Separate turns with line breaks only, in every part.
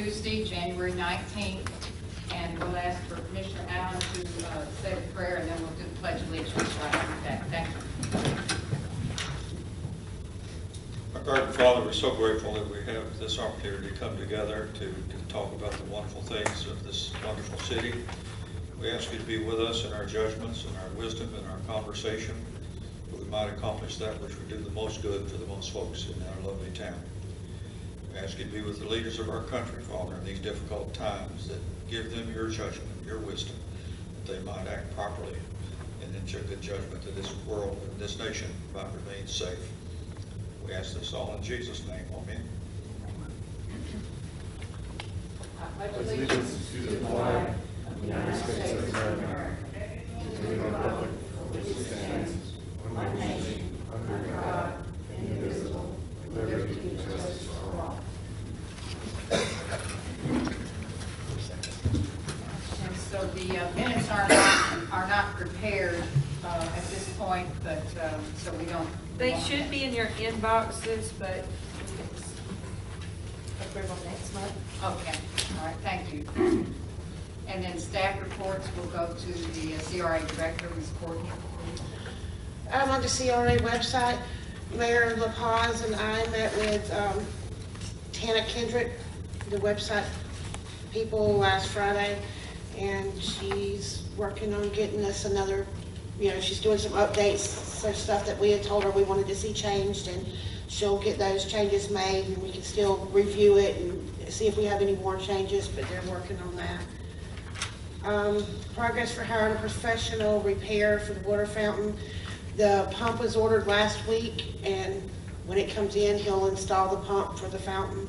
Tuesday, January 19th, and we'll ask for Commissioner Allen to say a prayer, and then we'll do the Pledge of Allegiance right after that. Thank you.
Our God and Father, we're so grateful that we have this opportunity to come together to talk about the wonderful things of this wonderful city. We ask you to be with us in our judgments and our wisdom and our conversation, that we might accomplish that which would do the most good for the most folks in our lovely town. We ask you to be with the leaders of our country, Father, in these difficult times, that give them your judgment, your wisdom, that they might act properly and ensure good judgment that this world and this nation might remain safe. We ask this all in Jesus' name. Amen.
I pledge allegiance to the flag of the United States of America, and to the republic for which it stands, one nation, under God, indivisible, with liberty and justice for all. And so the minutes are not prepared at this point, but so we don't.
They should be in your inboxes, but approval next month.
Okay, all right, thank you. And then staff reports will go to the CRA Director, Ms. Courtney.
On the CRA website, Mayor LaPaz and I met with Tana Kendrick, the website people, last Friday, and she's working on getting us another, she's doing some updates, some stuff that we had told her we wanted to see changed, and she'll get those changes made, and we can still review it and see if we have any more changes, but they're working on that. Progress for hiring a professional repair for the water fountain. The pump was ordered last week, and when it comes in, he'll install the pump for the fountain.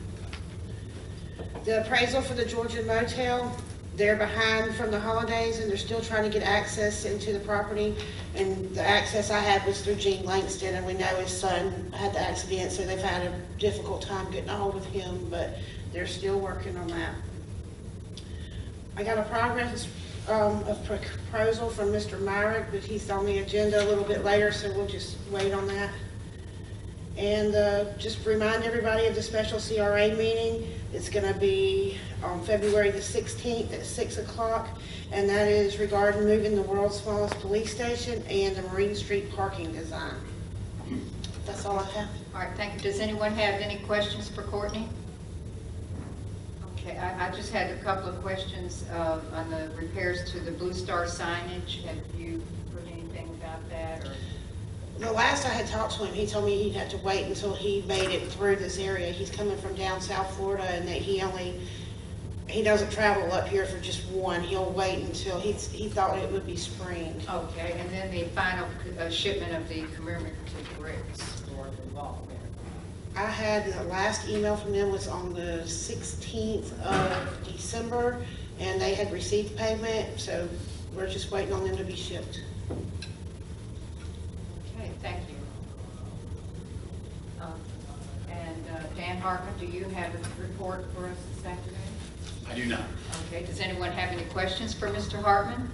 The appraisal for the Georgian Motel, they're behind from the holidays, and they're still trying to get access into the property. And the access I had was through Gene Langston, and we know his son had the accident, so they've had a difficult time getting a hold of him, but they're still working on that. I got a progress of proposal from Mr. Myrick, but he's on the agenda a little bit later, so we'll just wait on that. And just remind everybody of the special CRA meeting. It's going to be on February the 16th at 6 o'clock, and that is regarding moving the world's smallest police station and the Marine Street parking design. That's all I have.
All right, thank you. Does anyone have any questions for Courtney? Okay, I just had a couple of questions on the repairs to the Blue Star signage. Have you heard anything about that? Or?
The last I had talked to him, he told me he'd have to wait until he made it through this area. He's coming from down South Florida, and that he doesn't travel up here for just one. He'll wait until he thought it would be spring.
Okay, and then the final shipment of the commemorative bricks for the wall there.
I had the last email from them was on the 16th of December, and they had received payment, so we're just waiting on them to be shipped.
Okay, thank you. And Dan Hartman, do you have a report for us this afternoon?
I do not.
Okay, does anyone have any questions for Mr. Hartman?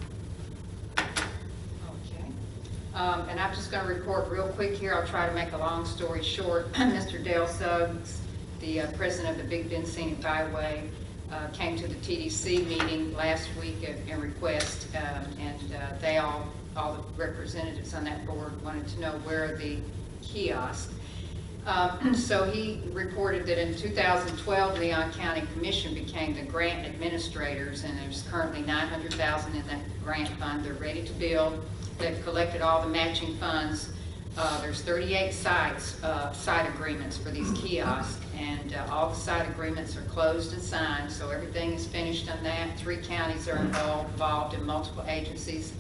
And I'm just going to report real quick here. I'll try to make a long story short. Mr. Dell Suggs, the president of the Big Bend Scenic Byway, came to the TDC meeting last week and request, and they all the representatives on that board wanted to know where the kiosk. So he reported that in 2012, Leon County Commission became the grant administrators, and there's currently $900,000 in that grant fund. They're ready to build. They've collected all the matching funds. There's 38 site agreements for these kiosks, and all the site agreements are closed and signed, so everything is finished on that. 3 counties are involved in multiple agencies.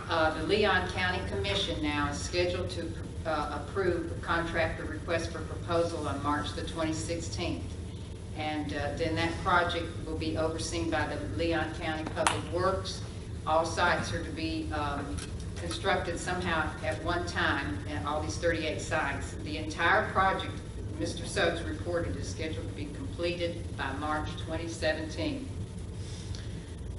The Leon County Commission now is scheduled to approve the contractor request for proposal on March the 2016th. And then that project will be overseen by the Leon County Public Works. All sites are to be constructed somehow at one time at all these 38 sites. The entire project, Mr. Suggs reported, is scheduled to be completed by March 2017.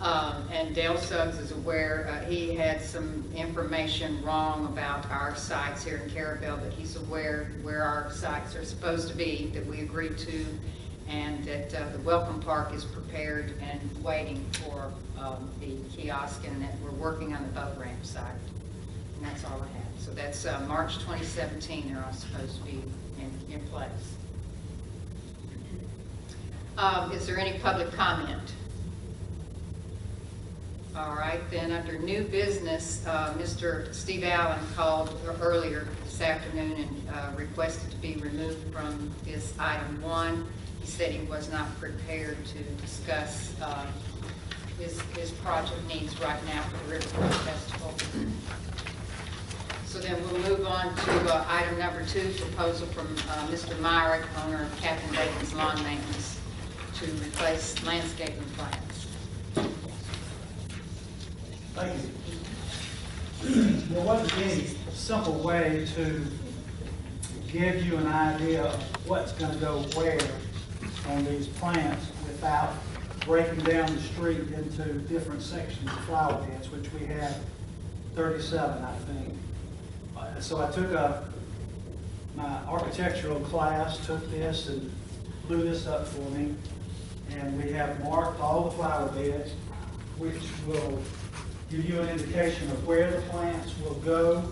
And Dell Suggs is aware, he had some information wrong about our sites here in Carrabelle, but he's aware where our sites are supposed to be that we agreed to. and that the welcome park is prepared and waiting for the kiosk, and that we're working on the boat ramp site. And that's all I have. So that's March 2017, they're all supposed to be in place. Is there any public comment? All right, then under new business, Mr. Steve Allen called earlier this afternoon and requested to be removed from this item 1. He said he was not prepared to discuss his project needs right now for the Riverfront Festival. So then we'll move on to item number 2, proposal from Mr. Myrick, owner of Captain Bacon's Lawn Maintenance, to replace landscaping plants.
Thank you. There wasn't any simple way to give you an idea of what's going to go where on these plants without breaking down the street into different sections of flower beds, which we have 37, I think. So I took my architectural class, took this and blew this up for me, and we have marked all the flower beds, which will give you an indication of where the plants will go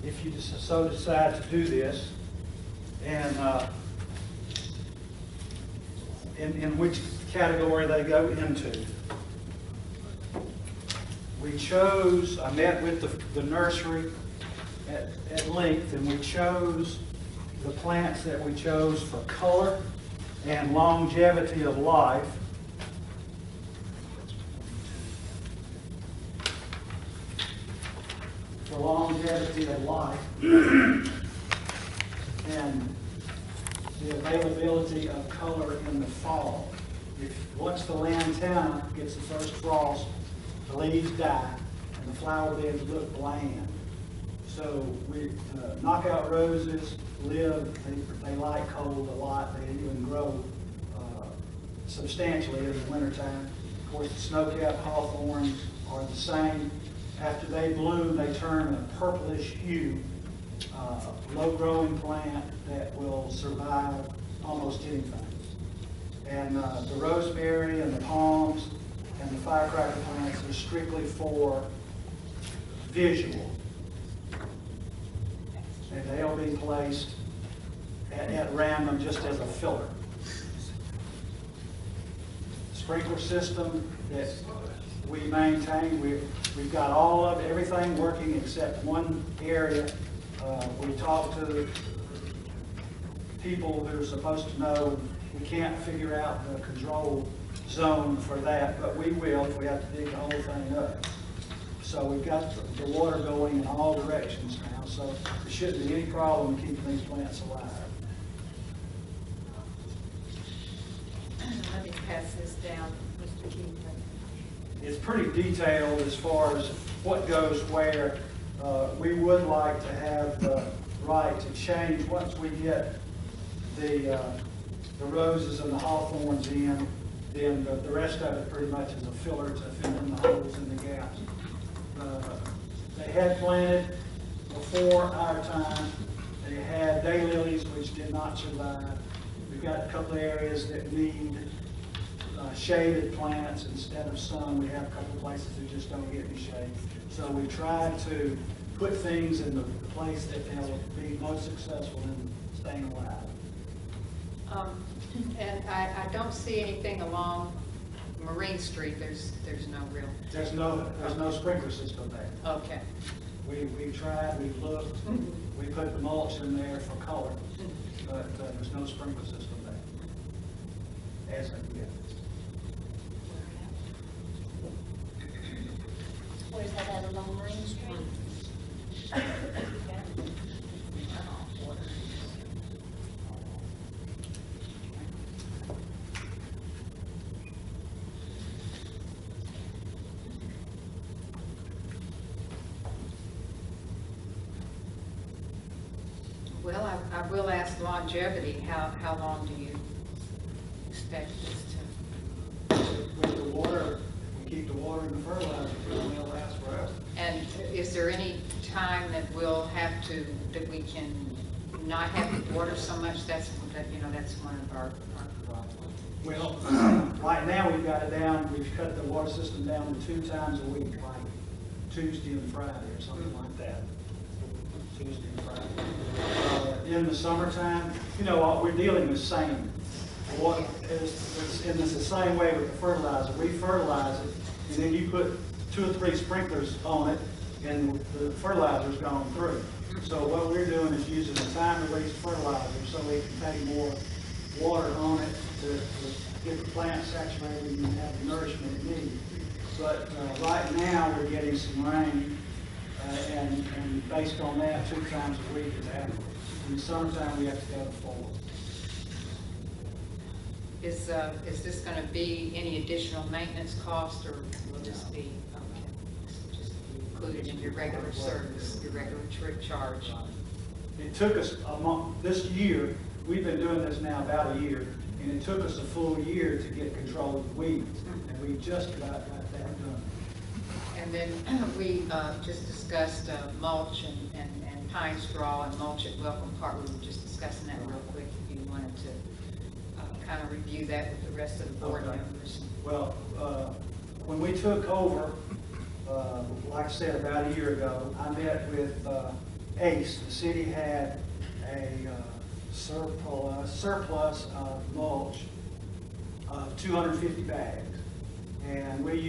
if you so decide to do this, and in which category they go into. We chose, I met with the nursery at length, and we chose the plants that we chose for color and longevity of life. For longevity of life and the availability of color in the fall. Once the lantana gets the first frost, the leaves die and the flower beds look bland. So knockout roses live, they like cold a lot, they even grow substantially in the wintertime. Of course, the snow-capped hawthorns are the same. After they bloom, they turn a purplish hue, low-growing plant that will survive almost anything. And the rosemary and the palms and the firecracker plants are strictly for visual. And they'll be placed at random just as a filler. Sprinkler system that we maintain, we've got all of everything working except one area. We talked to people who are supposed to know. We can't figure out the control zone for that, but we will if we have to dig the whole thing up. So we've got the water going in all directions now, so there shouldn't be any problem keeping these plants alive.
Let me pass this down, Mr. Keith.
It's pretty detailed as far as what goes where. We would like to have the right to change once we get the roses and the hawthorns in. Then the rest of it pretty much is a filler to fill in the holes and the gaps. They had planted before our time. They had daylilies, which did not survive. We've got a couple of areas that need shaded plants instead of sun. We have a couple of places that just don't get any shade. So we tried to put things in the place that they'll be most successful in staying alive.
And I don't see anything along Marine Street. There's no real.
There's no sprinkler system there.
Okay.
We tried, we looked, we put the mulch in there for color, but there's no sprinkler system there. As of yet.
Where's that at, along Marine Street?
Well, I will ask longevity. How long do you expect this to?
With the water, we keep the water and the fertilizer, they'll last forever.
And is there any time that we'll have to, that we can not have to water so much? That's one of our
Well, right now we've got it down, we've cut the water system down to 2 times a week, like Tuesday and Friday or something like that. Tuesday and Friday. In the summertime, you know, we're dealing with sand. Water is in the same way with the fertilizer. We fertilize it, and then you put 2 or 3 sprinklers on it, and the fertilizer's gone through. So what we're doing is using a time-release fertilizer so we can take more water on it to get the plant saturated and have the nourishment it needs. But right now, we're getting some rain, and based on that, 2 times a week is average. In the summertime, we have to go to 4.
Is this going to be any additional maintenance cost, or will this be, okay, just included in your regular service, your regular trip charge?
It took us a month, this year, we've been doing this now about a year, and it took us a full year to get control of the weeds, and we just about got that done.
And then we just discussed mulch and pine straw and mulch at Welcome Park. We were just discussing that real quick, if you wanted to kind of review that with the rest of the board members.
Well, when we took over, like I said, about a year ago, I met with ACE. The city had a surplus of mulch of 250 bags, and we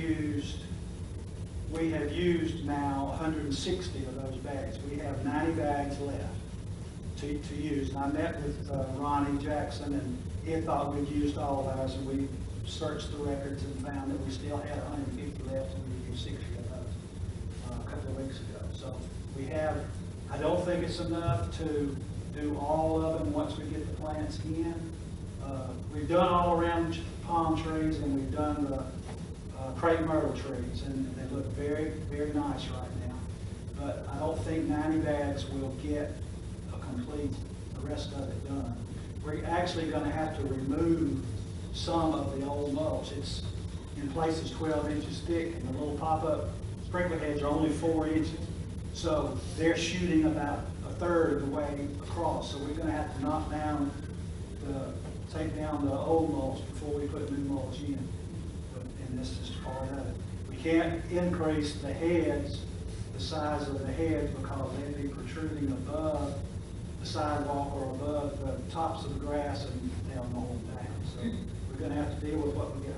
have used now 160 of those bags. We have 90 bags left to use. And I met with Ronnie Jackson, and he thought we'd used all of ours, and we searched the records and found that we still had 150 left, and we used 60 of those a couple of weeks ago. So we have, I don't think it's enough to do all of them once we get the plants in. We've done all around palm trees, and we've done the crepe myrtle trees, and they look very, very nice right now. But I don't think 90 bags will get the rest of it done. We're actually going to have to remove some of the old mulch. It's in places 12 inches thick, and the little pop-up sprinkler heads are only 4 inches. So they're shooting about a third of the way across. So we're going to have to take down the old mulch before we put new mulch in. And this is part of it. We can't increase the heads, the size of the heads, because they'd be protruding above the sidewalk or above the tops of the grass, and they'll mow them down. So we're going to have to deal with what we got.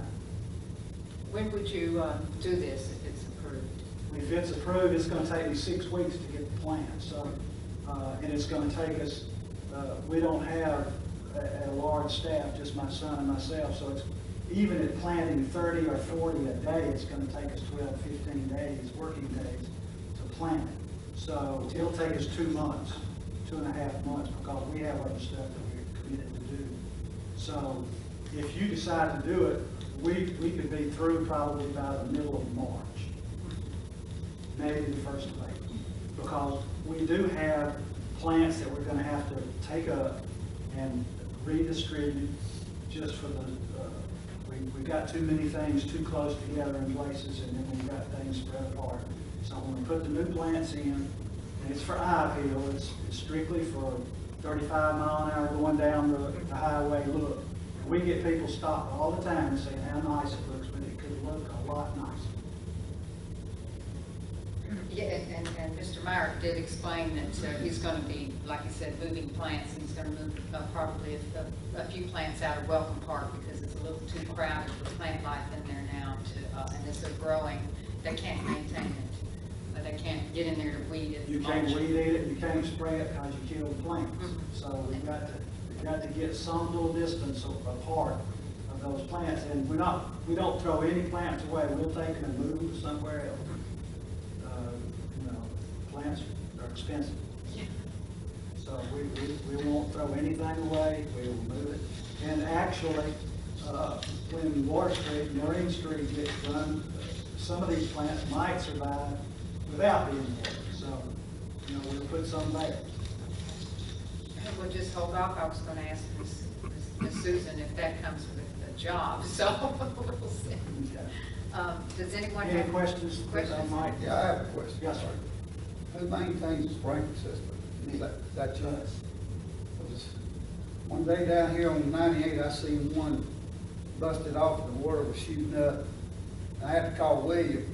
When would you do this if it's approved?
If it's approved, it's going to take me 6 weeks to get the plant. So, and it's going to take us, we don't have a large staff, just my son and myself. So it's, even at planting 30 or 40 a day, it's going to take us 12, 15 days, working days, to plant it. So it'll take us 2 months. 2.5 months, because we have other stuff that we're committed to do. So if you decide to do it, we could be through probably by the middle of March, maybe the 1st of April, because we do have plants that we're going to have to take up and redistribute just for the, we've got too many things too close together in places, and then we've got things spread apart. So when we put the new plants in, and it's for eye appeal, it's strictly for 35 mile an hour going down the highway look. And we get people stopped all the time and saying how nice it looks, but it could look a lot nicer.
Yeah, and Mr. Myrick did explain that he's going to be, like he said, moving plants, and he's going to move probably a few plants out of Welcome Park because it's a little too crowded with plant life in there now. And as they're growing, they can't maintain it. They can't get in there to weed it.
You can't weed eat it, you can't spray it because you kill the plants. So we've got to get some little distance apart of those plants, and we don't throw any plants away. We'll take them and move them somewhere else. Plants are expensive.
Yeah.
So we won't throw anything away, we will move it. And actually, when Water Street, Marine Street gets done, some of these plants might survive without being watered. So, we'll put some there.
We'll just hold off. I was going to ask Ms. Susan if that comes with a job, so we'll see.
Okay.
Does anyone
Any
have
questions?
questions?
Yeah, I have a question.
Yes, sir.
Who maintains the sprinkler system? Is that you? One day down here on 98, I seen one busted off, the water was shooting up. I had to call William.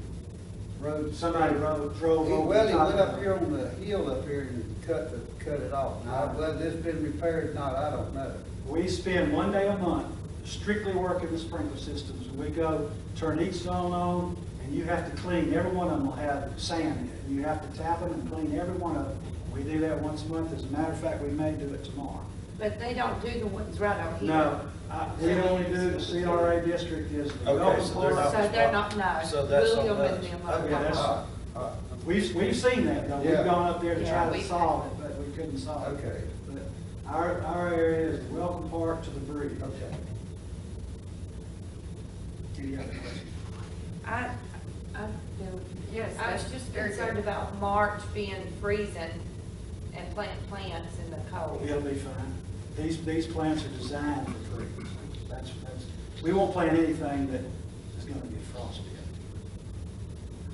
Somebody drove over.
Well,
the
he
top
went
of
up
it.
here on the hill up here and cut it off. Now, whether it's been repaired or not, I don't know.
We spend one day a month strictly working the sprinkler systems. We go, turn each zone on, and you have to clean. Every one of them will have sand in it. You have to tap them and clean every one of them. We do that once a month. As a matter of fact, we may do it tomorrow.
But they don't do the ones right over here.
No, we only do the CRA district is the
Okay, so they're not-
So they're not, no.
So that's on
William
us.
and them are
Okay,
Yeah, that's-
not.
We've seen that though. We've
Yeah.
gone up there to try
Yeah,
to
we-
solve it, but we couldn't solve it.
Okay.
But our area is the welcome park to the bridge.
Okay.
Any other questions?
I feel,
Yes,
I was
that's
just
very good.
concerned about March being freezing and plant plants in the cold.
It'll be fine. These plants are designed for freeze. We won't plant anything that is gonna get frosty.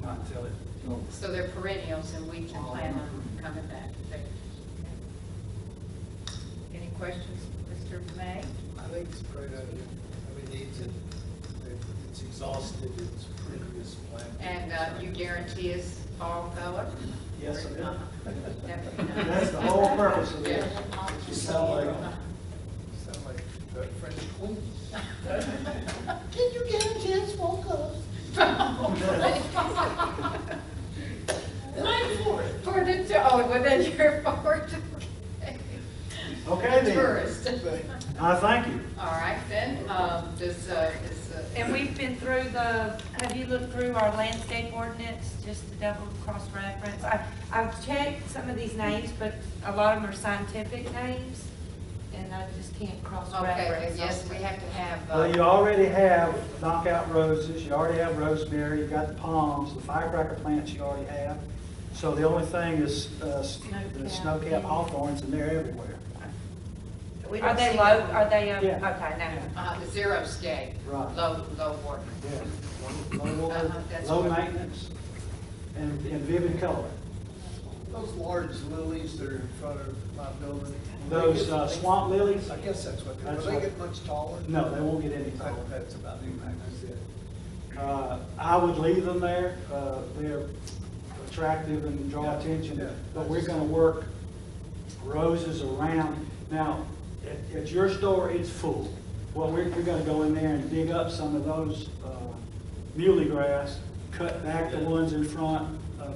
Not until it.
So they're perennials and we can plan on coming back. Any questions, Mr. May?
I think it's a great idea. I mean, it needs it. It's exhausted its previous plan.
And you guarantee us fall color?
Yes, I do.
Definitely not.
That's the whole purpose of this.
You sound like the French queen.
Can you get a chance for us?
For the, oh, well then you're for it.
Okay then.
Tourist.
Thank you.
All right, then,
And we've been through have you looked through our landscape ordinance, just to double cross-reference? I've checked some of these names, but a lot of them are scientific names, and I just can't
okay,
cross-reference.
yes, we have to have,
Well, you already have knockout roses, you already have rosemary, you've got the palms, the firecracker plants you already have. So the only thing is the snowcap hawthorns, and they're everywhere.
we
Are
don't
they
see
low,
them.
are they,
Yeah.
okay, no.
The zero scale,
Right.
low water.
Yeah. Low water,
That's
low
what-
maintenance, and vivid color.
Those large lilies that are in front of my building.
Those swamp lilies,
I guess that's what,
That's
will they
what-
get much taller?
no, they won't get any taller.
That's about it. That's it.
I would leave them there. They're attractive and draw attention,
Yeah.
but we're gonna work roses around. Now, at your store, it's full. Well, we're gonna go in there and dig up some of those muley grass, cut back the ones in front of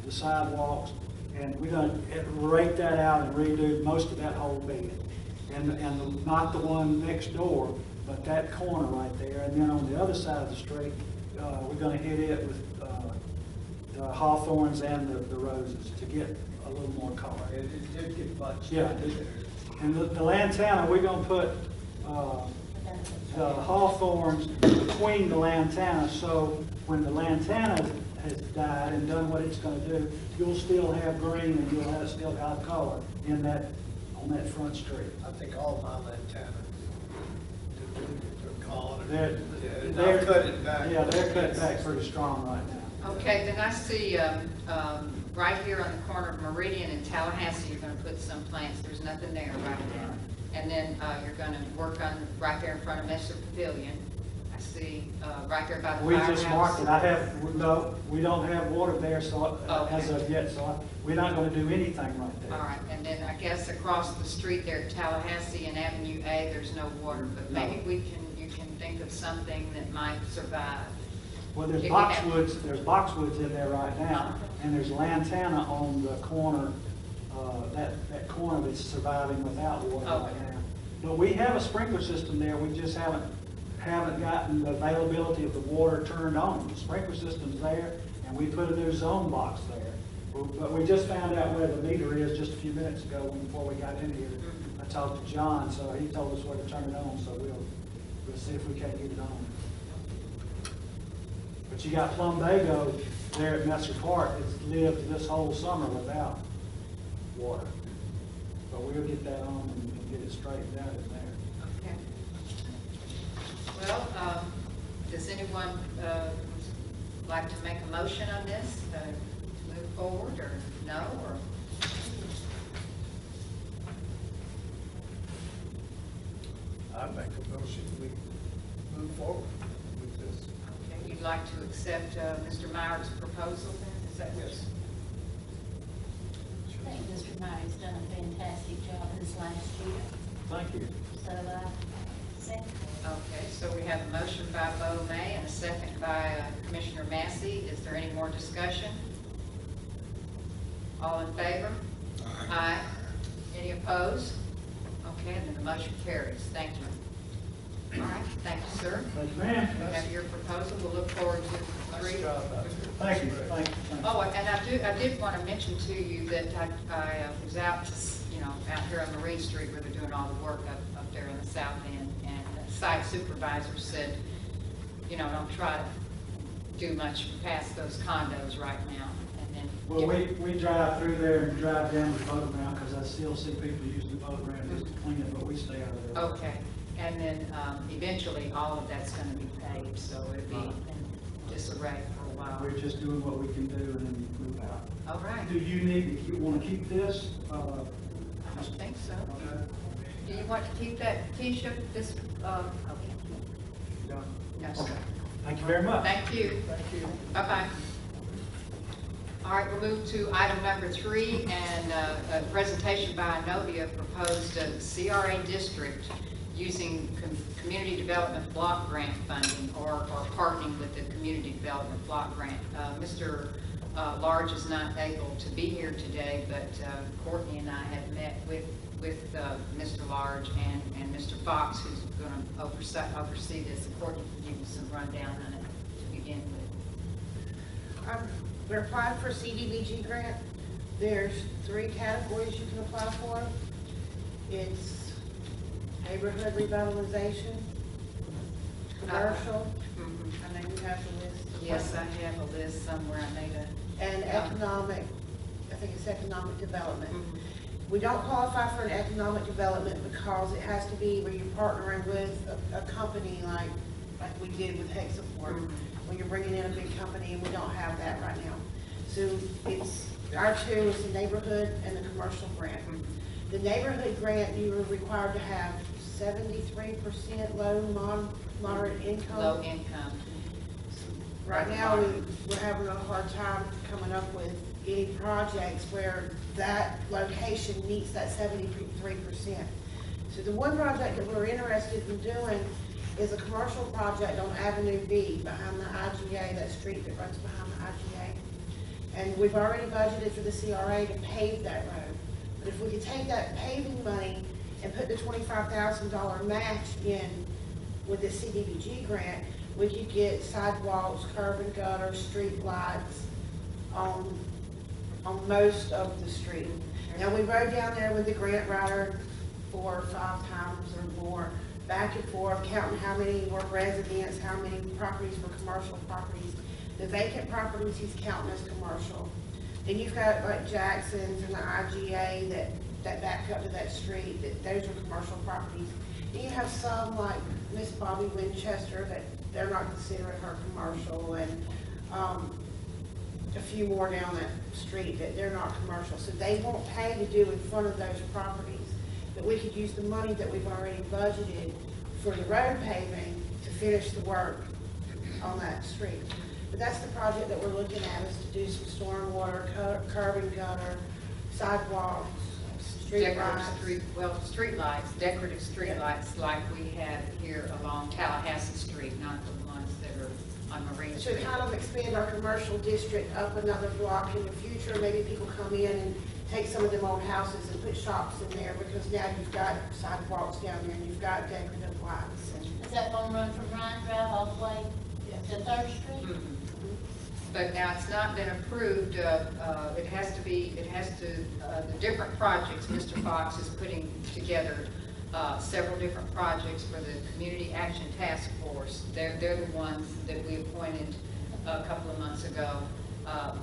the sidewalks, and we're gonna rake that out and redo most of that whole bed. And not the one next door, but that corner right there. And then on the other side of the street, we're gonna hit it with the hawthorns and the roses to get a little more color.
It did get much.
Yeah, and the lantana, we're gonna put the hawthorns between the lantana, so when the lantana has died and done what it's gonna do, you'll still have green and you'll still have color on that front street.
I think all my lantana, they're calling it.
They're
I'll cut it back.
Yeah, they're cut back pretty strong right now.
Okay, then I see, right here on the corner of Meridian and Tallahassee, you're gonna put some plants, there's nothing there right now. And then, you're gonna work on, right there in front of Messer Pavilion, I see, right there by the
We
firehouse.
just marked it. No, we don't have water there, so, as
Okay.
of yet, so we're not gonna do anything right there.
All right, and then I guess across the street there at Tallahassee and Avenue A, there's no water, but maybe you can think of something that might survive.
Well, there's
If we have-
boxwoods in there right now, and there's lantana on the corner, that corner that's surviving without water right
Okay.
now. But we have a sprinkler system there, we just haven't gotten the availability of the water turned on. The sprinkler system's there, and we put a new zone box there. But we just found out where the meter is just a few minutes ago before we got in here. I talked to John, so he told us where to turn it on, so we'll see if we can't get it on. But you got Plumbago there at Messer Park that's lived this whole summer without water. But we'll get that on and get it straightened out in there.
Okay. Well, does anyone like to make a motion on this, to move forward, or no, or?
I make a motion, we move forward with this.
Okay, you'd like to accept Mr. Myrick's proposal then? Is that what?
Yes.
I think Mr. Myrick's done a fantastic job this last year,
Thank you.
so, second.
Okay, so we have a motion by Bo May and a second by Commissioner Massey. Is there any more discussion? All in favor? Aye. Any opposed? Okay, then the motion carries. Thank you. All right, thank you, sir.
Thank you, ma'am.
We have your proposal. We'll look forward to
Nice
three.
job out there.
Thank you, thank you. Thank you.
Oh, and I did want to mention to you that I was out, out here on Marine Street where they're doing all the work up there in the south end, and the site supervisor said, don't try to do much past those condos right now, and then.
Well, we drive through there and drive down the boat ramp, because I still see people using the boat ramp just to clean it, but we stay out of there.
Okay, and then eventually all of that's going to be paved, so it'll be in disarray for a while.
We're just doing what we can do and then move out.
All right,
Do you need to want to keep this?
I don't think so.
Okay.
Do you want to keep that Keisha, this, okay.
Done.
No, sir.
Okay. Thank you very much.
Thank you.
Thank you.
Bye-bye. All right, we'll move to item number 3, and a presentation by Inovia proposed a CRA district using community development block grant funding or partnering with the community development block grant. Mr. Large is not able to be here today, but Courtney and I have met with Mr. Large and Mr. Fox, who's going to oversee this. And Courtney can give you some rundown on it to begin with.
We're applying for CDBG grant. There's 3 categories you can apply for. It's neighborhood revitalization, commercial, I think you have the list.
Yes, I have a list somewhere. I made a.
And economic, I think it's economic development.
Mhm.
We don't qualify for an economic development because it has to be where you're partnering with a company like we did with Hexaport, when you're bringing in a big company, and we don't have that right now. So it's, our 2 is the neighborhood and the commercial grant. The neighborhood grant, you are required to have 73% low, moderate income.
Low income.
Right now, we're having a hard time coming up with any projects where that location meets that 73%. So the one project that we're interested in doing is a commercial project on Avenue B behind the IGA, that street that runs behind the IGA. And we've already budgeted for the CRA to pave that road. But if we could take that paving money and put the $25,000 match in with the CDBG grant, we could get sidewalks, curb and gutter, street lights on most of the street. Now, we rode down there with the grant writer 4 or 5 times or more, back and forth, counting how many were residents, how many properties were commercial properties. The vacant properties he's counting as commercial. Then you've got like Jackson's and the IGA that back up to that street, those are commercial properties. Then you have some like Miss Bobby Winchester that they're not considering her commercial, and a few more down that street that they're not commercial. So they won't pay to do in front of those properties. But we could use the money that we've already budgeted for the road paving to finish the work on that street. But that's the project that we're looking at, is to do some stormwater, curb and gutter, sidewalks, street lights.
Street lights, decorative street lights like we have here along Tallahassee Street, not the ones that are on Marine
To
Street.
kind of expand our commercial district up another block in the future. Maybe people come in and take some of them old houses and put shops in there, because now you've got sidewalks down there and you've got decorative lights.
Is that gonna run from Ryan Drive all the way to 3rd Street?
Mhm. But now it's not been approved. The different projects, Mr. Fox is putting together several different projects for the Community Action Task Force. They're the ones that we appointed a couple of months ago.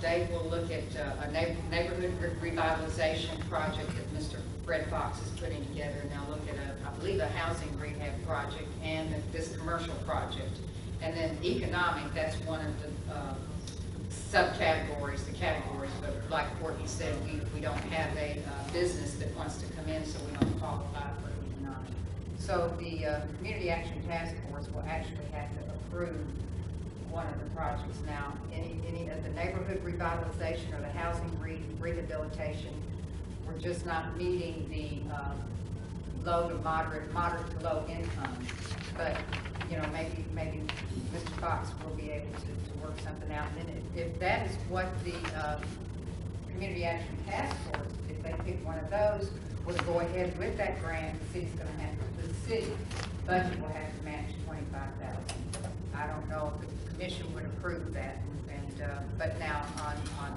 They will look at a neighborhood revitalization project that Mr. Fred Fox is putting together, and they'll look at I believe a housing rehab project and this commercial project. And then economic, that's one of the subcategories, the categories, but like Courtney said, we don't have a business that wants to come in, so we don't qualify for economic. So the Community Action Task Force will actually have to approve one of the projects. Now, any of the neighborhood revitalization or the housing rehabilitation, we're just not meeting the low to moderate to low income. But, you know, maybe Mr. Fox will be able to work something out. And then if that is what the Community Action Task Force, if they pick one of those, we'll go ahead with that grant. The city's going to have to, the city budget will have to match $25,000. I don't know if the commission would approve that. But now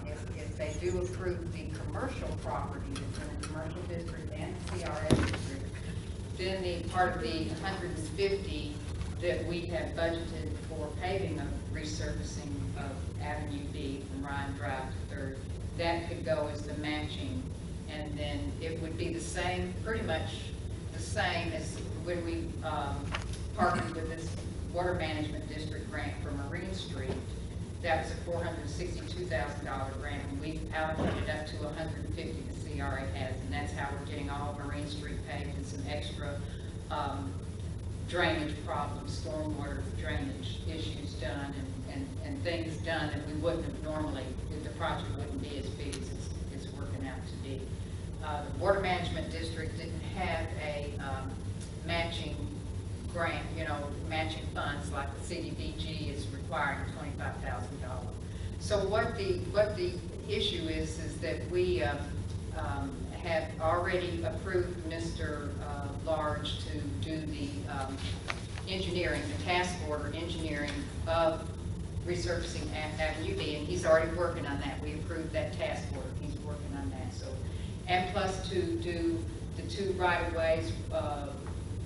if they do approve the commercial property that's in the commercial district and CRA district, then the part of the 150 that we have budgeted for paving of resurfacing of Avenue B from Ryan Drive to 3rd, that could go as the matching. And then it would be the same, pretty much the same as when we partnered with this Water Management District grant for Marine Street. That was a $462,000 grant, and we've allocated up to $150 the CRA has, and that's how we're getting all of Marine Street paved and some extra drainage problems, stormwater drainage issues done, and things done that we wouldn't have normally, the project wouldn't be as big as it's working out to be. The Water Management District didn't have a matching grant, you know, matching funds like the CDBG is requiring $25,000. So what the issue is that we have already approved Mr. Large to do the engineering, the task order engineering of resurfacing Avenue B, and he's already working on that. We approved that task order. He's working on that. So, and plus to do the 2 right-of-ways,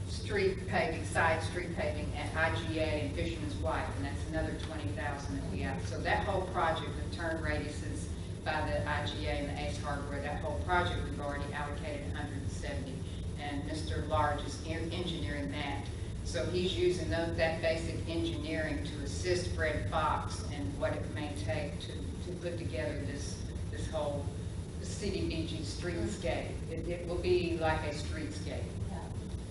street paving, side street paving at IGA and Fisherman's Wife, and that's another $20,000 that we have. So that whole project, the turn radiuses by the IGA and the Ace Hardware, that whole project we've already allocated $170, and Mr. Large is engineering that. So he's using that basic engineering to assist Fred Fox in what it may take to put together this whole CDBG streetscape. It will be like a streetscape.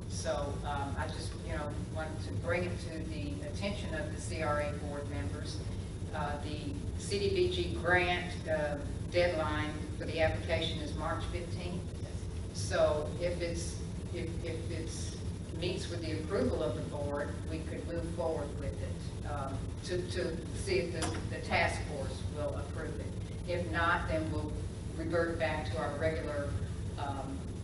So I just, you know, wanted to bring it to the attention of the CRA board members. The CDBG grant deadline for the application is March 15th. So if it's meets with the approval of the board, we could move forward with it to see if the task force will approve it. If not, then we'll revert back to our regular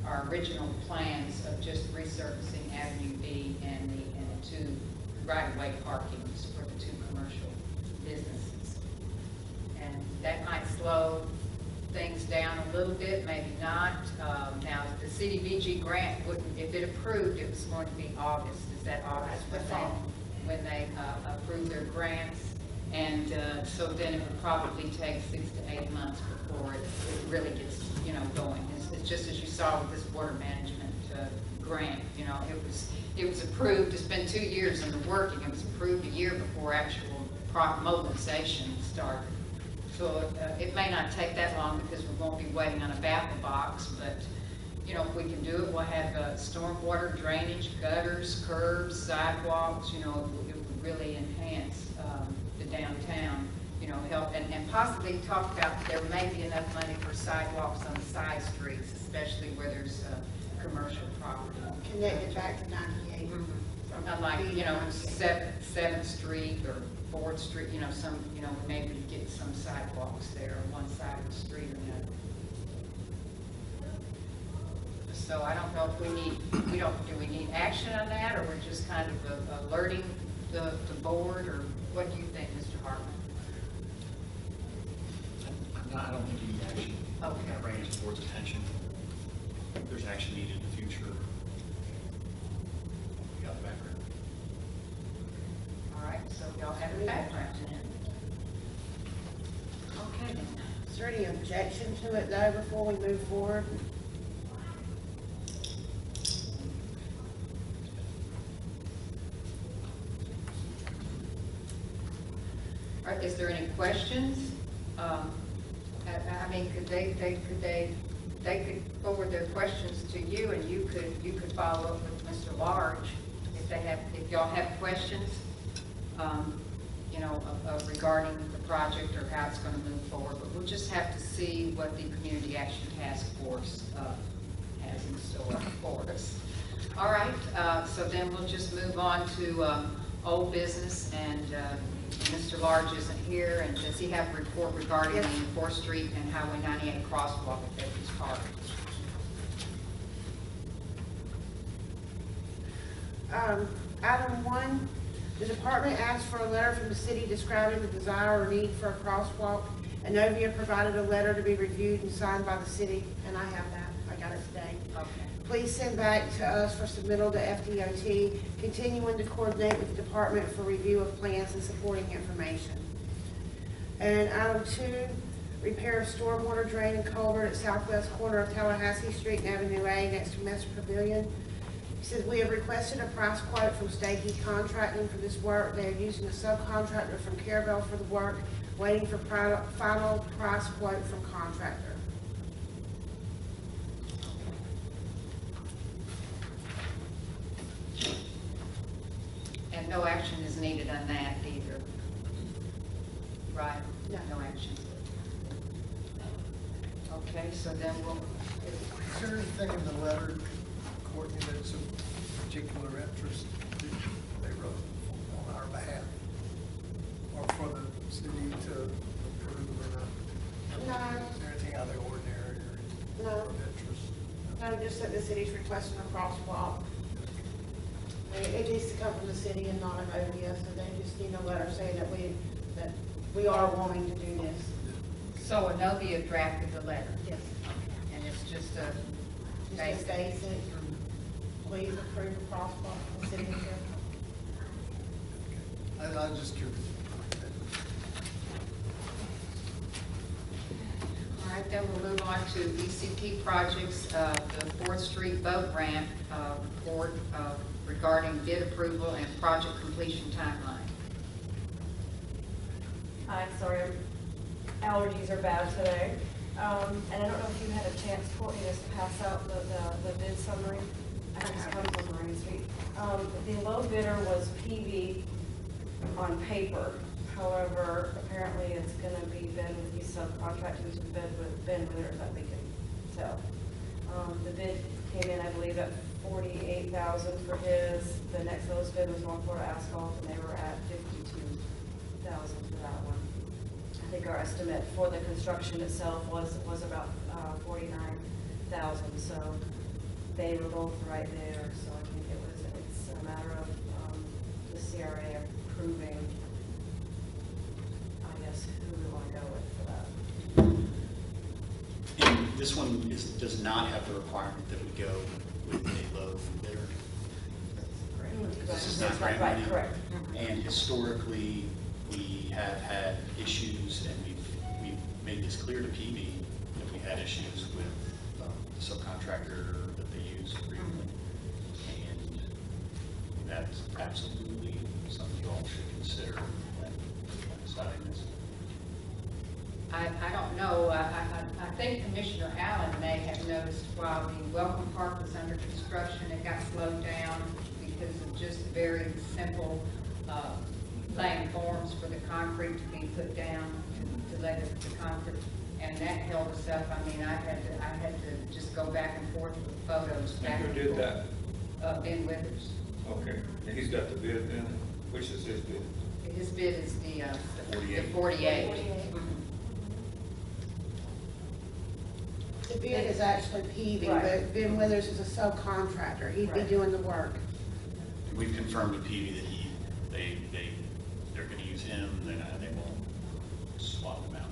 our original plans of just resurfacing Avenue B and the 2 right-of-way parkings for the 2 commercial businesses. And that might slow things down a little bit, maybe not. Now, the CDBG grant wouldn't, if it approved, it was going to be August. Is that August when they approve their grants? And so then it would probably take 6 to 8 months before it really gets, you know, going. It's just as you saw with this water management grant, you know, it was approved. It's been 2 years in the working. It was approved a year before actual mobilization started. So it may not take that long because we won't be waiting on a ballot box, but you know, if we can do it, we'll have stormwater drainage, gutters, curbs, sidewalks, you know, it would really enhance the downtown, you know, help, and possibly talk about there may be enough money for sidewalks on the side streets, especially where there's commercial property.
Connected back to 98.
Unlike, you know, 7th Street or 4th Street, you know, some, you know, maybe get some sidewalks there on one side of the street or the other. So I don't know if do we need action on that, or we're just kind of alerting the board, or what do you think, Mr. Hartman?
I don't think you need action.
Okay.
Bring it to the board's attention. If there's action needed in the future, we got the background.
All right, so y'all have a background then. Okay then.
Is there any objection to it though before we move forward?
All right, is there any questions? I mean, they could forward their questions to you, and you could follow up with Mr. Large, if y'all have questions, you know, regarding the project or how it's going to move forward. But we'll just have to see what the Community Action Task Force has in store for us. All right, so then we'll just move on to old business, and Mr. Large isn't here, and does he have a report regarding
Yes.
the 4th Street and Highway 98 crosswalk at Veterans Park?
Item 1, the department asked for a letter from the city describing the desire or need for a crosswalk. Inovia provided a letter to be reviewed and signed by the city, and I have that. I got it today.
Okay.
Please send back to us for submittal to FDOT, continuing to coordinate with the department for review of plans and supporting information. And item 2, repair of stormwater drain and culvert at southwest corner of Tallahassee Street and Avenue A next to Mess Pavilion. He says, we have requested a price quote from Stakey Contracting for this work. They are using a subcontractor from Carrabelle for the work, waiting for final price quote from contractor.
And no action is needed on that either, right?
No.
No action. Okay, so then we'll,
Is there anything in the letter, Courtney, that's of particular interest that they wrote on our behalf? Or for the city to approve or not?
No.
Is there anything out of the ordinary or
No.
of interest?
No, just that the city's requesting a crosswalk. It needs to come from the city and not Inovia, so they just need a letter saying that we are wanting to do this.
so Inovia drafted the letter.
Yes.
And it's just a
Just
basic.
a basic, please approve a crosswalk from the city of Fairfield.
I'm just curious.
All right, then we'll move on to ECP projects, the 4th Street boat ramp report regarding bid approval and project completion timeline.
I'm sorry, allergies are bad today. And I don't know if you had a chance, Courtney, just to pass out the bid summary. I think it's coming from Marine Street. The low bidder was PV on paper. However, apparently it's gonna be bid with these subcontractors who bid with it, that we can tell. The bid came in, I believe, at $48,000 for his. The next lowest bid was North Florida Asphalt, and they were at $52,000 for that one. I think our estimate for the construction itself was about $49,000, so they were both right there. So I think it's a matter of the CRA approving, I guess, who we want to go with for that.
And this one does not have the requirement that we go with a low bidder. This is not grant money.
Right, correct.
And historically, we have had issues, and we've made this clear to PV that we had issues with the subcontractor that they use frequently. And that's absolutely something you all should consider when deciding this.
I don't know, I think Commissioner Allen may have noticed while the Welcome Park was under construction, it got slowed down because of just very simple laying forms for the concrete to be put down, to lay the concrete, and that held us up. I mean, I had to just go back and forth with photos.
And who did that?
Ben Withers.
Okay, and he's got the bid then, which is his bid?
His bid is the
48.
48.
The bid is actually PV,
Right.
but Ben Withers is a subcontractor. He'd be
Right.
doing the work.
We've confirmed to PV that they're going to use him, they won't swap him out.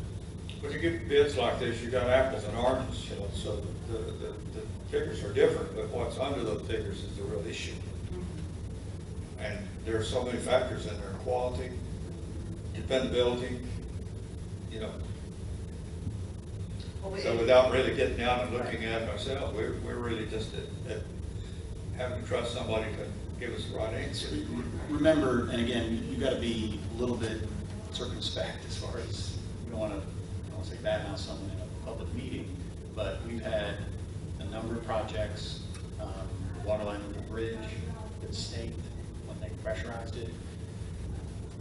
When you get bids like this, you got apples and oranges, you know, so the figures are different, but what's under those figures is the real issue. And there are so many factors in there: quality, dependability, you know. So without really getting down and looking at it ourselves, we're really just at having to trust somebody to give us the right answer.
Remember, and again, you got to be a little bit circumspect as far as, we don't want to say badmouth someone in a public meeting, but we've had a number of projects water line over the bridge that staked when they pressurized it.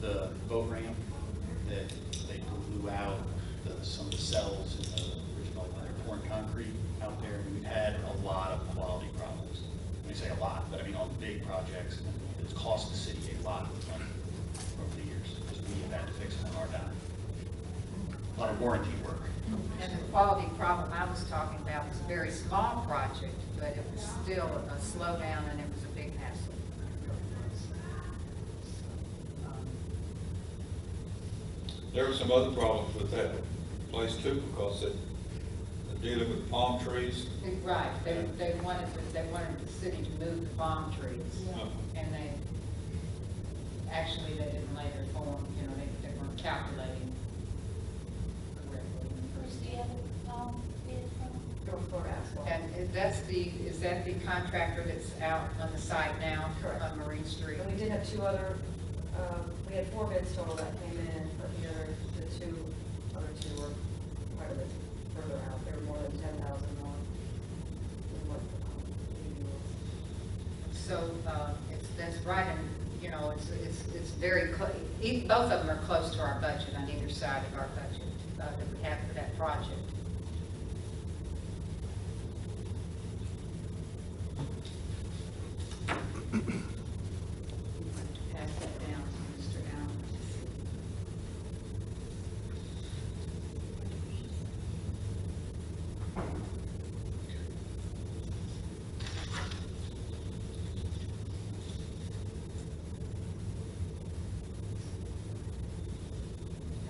The boat ramp that they blew out, some of the cells in the original pouring concrete out there. And we've had a lot of quality problems. When I say a lot, but I mean on big projects, it's cost the city a lot of money over the years because we have had to fix it on our dime. A lot of warranty work.
And the quality problem I was talking about was a very small project, but it was still a slowdown and it was a big hassle.
There were some other problems with that place too, because they're dealing with palm trees.
Right, they wanted the city to move the palm trees.
Uh-huh.
And actually they didn't lay their form, you know, they weren't calculating correctly.
Where's the other, bid from?
North Florida Asphalt.
And is that the contractor that's out on the site now?
Correct.
On Marine Street?
And we did have two other, we had 4 bids total that came in, but the other two were quite a bit further out. They were more than 10,000 more than what the was.
So, that's right, and, you know, it's very, both of them are close to our budget on either side of our budget that we have for that project. Pass that down to Mr. Allen.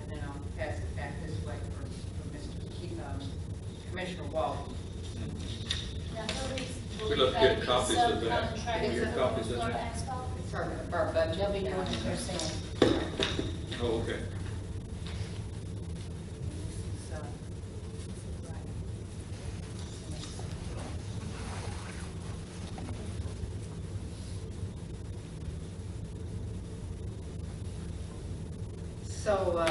And then I'll pass it back this way for Mr. Commissioner Walton.
Now, who is?
We'd love to get copies of that.
Subcontractor
Can we get copies of
for
that?
asphalt?
It's our budget.
They'll be doing it themselves.
Oh, okay.
So, right. So,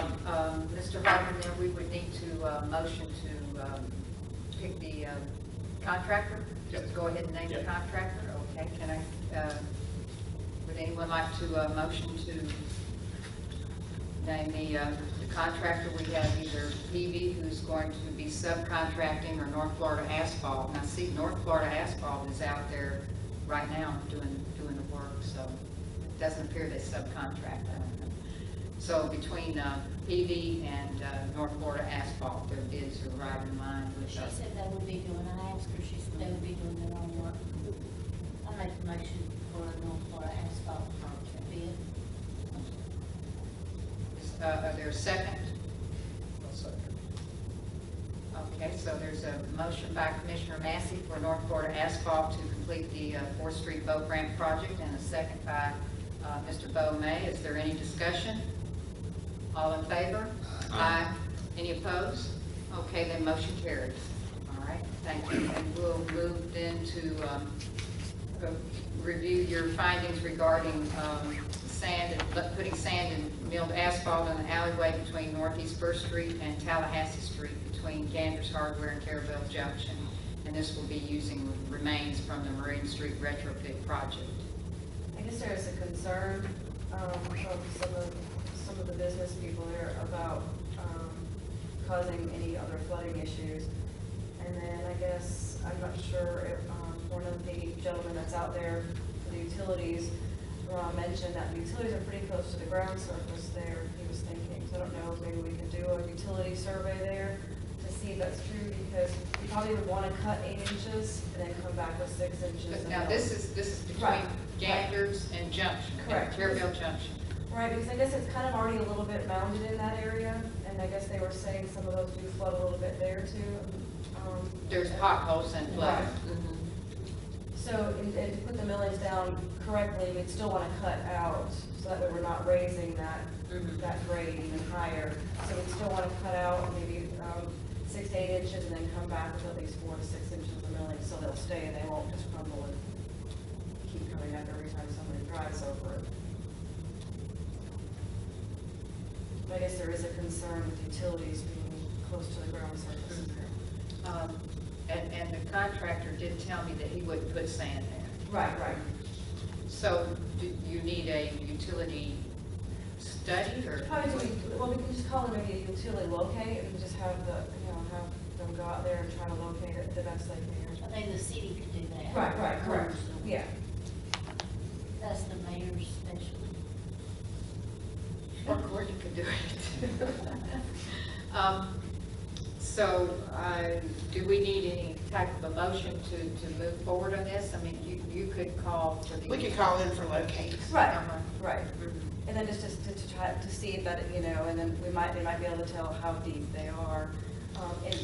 Mr. Hartman, then we would need to motion to pick the contractor?
Yep.
Just go ahead and name the
Yep.
contractor? Okay, can I, would anyone like to motion to name the contractor? We have either PV, who's going to be subcontracting, or North Florida Asphalt. And I see North Florida Asphalt is out there right now doing the work, so it doesn't appear they subcontract, I don't know. So between PV and North Florida Asphalt, their bids are right in line with
She
us.
said they would be doing, I asked her, she said they would be doing their own work. I make a motion for North Florida asphalt bid.
Are there a second?
I'll second.
Okay, so there's a motion by Commissioner Massey for North Florida Asphalt to complete the 4th Street boat ramp project, and a second by Mr. Bo May. Is there any discussion? All in favor? Aye. Any opposed? Okay, then motion carries. All right, thank you. And we'll move then to review your findings regarding putting sand and milled asphalt on the alleyway between Northeast 1st Street and Tallahassee Street between Gander's Hardware and Carrabelle Junction. And this will be using remains from the Marine Street retrofit project.
I guess there is a concern from some of the business people there about causing any other flooding issues. And then I guess, I'm not sure if one of the gentlemen that's out there for the utilities mentioned that the utilities are pretty close to the ground surface there, he was thinking. So I don't know if maybe we could do a utility survey there to see if that's true, because you probably would want to cut 8 inches and then come back with 6 inches.
But
and
now
then-
this is between
Right.
Ganders and Junction,
Correct.
Carrabelle Junction.
Right, because I guess it's kind of already a little bit mounded in that area, and I guess they were saying some of those do flood a little bit there too.
There's potholes and flood.
Right. So, and to put the millings down correctly, we'd still want to cut out, so that way we're not raising that,
Mhm.
that grade even higher. So we'd still want to cut out maybe 6 to 8 inches, and then come back with at least 4 to 6 inches of milling, so they'll stay and they won't just crumble and keep coming up every time somebody drives over it. I guess there is a concern with utilities being close to the ground surface.
And the contractor did tell me that he wouldn't put sand there.
Right, right.
So do you need a utility study or?
Probably well, we can just call it maybe a utility locate and just have have them go out there and try to locate it the best they can.
I think the city could do that.
Right, correct. Yeah.
That's the mayor's specialty.
Or Courtney could do it. So, do we need any type of a motion to move forward on this? I mean, you could call for the.
We could call in for locates.
Right,
Uh-huh.
right. And then just to try to see that, and then they might be able to tell how deep they are. And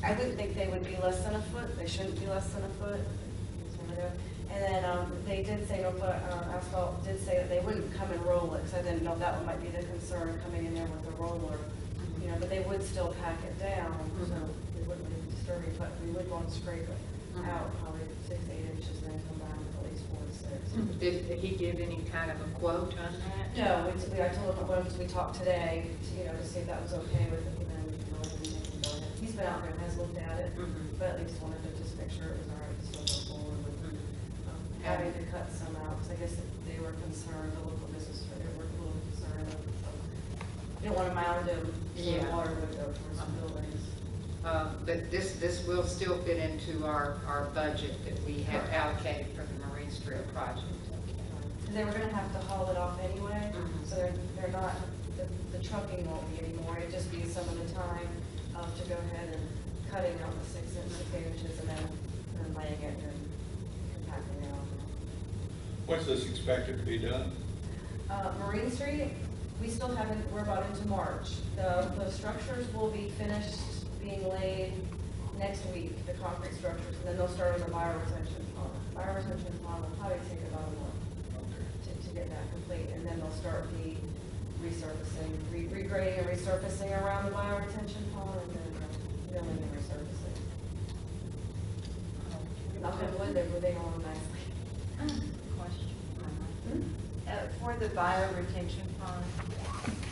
I wouldn't think they would be less than a foot. They shouldn't be less than a foot. And then they did say, Asphalt did say that they wouldn't come and roll it, because I didn't know if that might be the concern, coming in there with a roller. But they would still pack it down, so it wouldn't really disturb you, but we would want to scrape it out probably 6 to 8 inches, then come back at least 4 to 6.
Did he give any kind of a quote on that?
No, I told him once we talked today, to see if that was okay with it, and then we can go ahead. He's been out there and has looked at it, but at least wanted to just make sure it was all right to still go forward with having to cut some out, because I guess they were concerned, the local business, they were a little concerned of didn't want to mound them, so the water would go towards the buildings.
But this will still fit into our budget that we have allocated for the Marine Trail project.
Because they were going to have to haul it off anyway, so they're not, the trucking won't be anymore. It'd just be some of the time to go ahead and cutting out the 6 inches and then laying it and compacting it out.
When's this expected to be done?
Marine Street, we still haven't, we're about into March. The structures will be finished being laid next week, the concrete structures, and then they'll start on the bioretention pond. Bioretention pond will probably take about a month to get that complete, and then they'll start the resurfacing, regrading and resurfacing around the bioretention pond, and then milling and resurfacing. Knock on wood, they're moving along nicely.
Question. For the bioretention pond,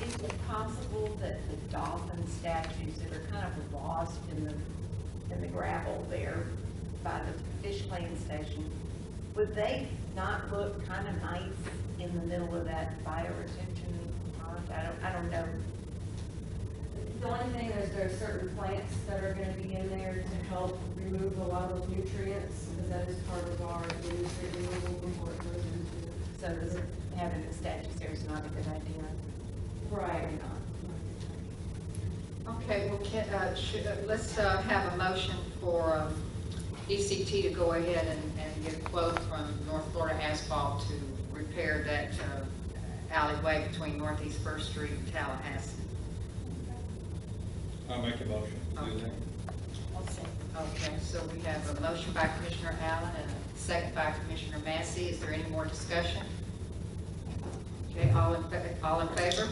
is it possible that the dolphin statues that are kind of embossed in the gravel there by the fish cleaning station, would they not look kind of nice in the middle of that bioretention pond? I don't know.
The only thing is there's certain plants that are going to be in there to help remove a lot of those nutrients, because that is part of our nutrient removal before it goes into.
So does it, having the statues there is not a good idea?
Right.
Or not?
Okay, well, let's have a motion for ECT to go ahead and get a quote from North Florida Asphalt to repair that alleyway between Northeast First Street and Tallahassee.
I'll make a motion to do that.
I'll say.
Okay, so we have a motion by Commissioner Allen and a second by Commissioner Massey. Is there any more discussion? Okay, all in favor?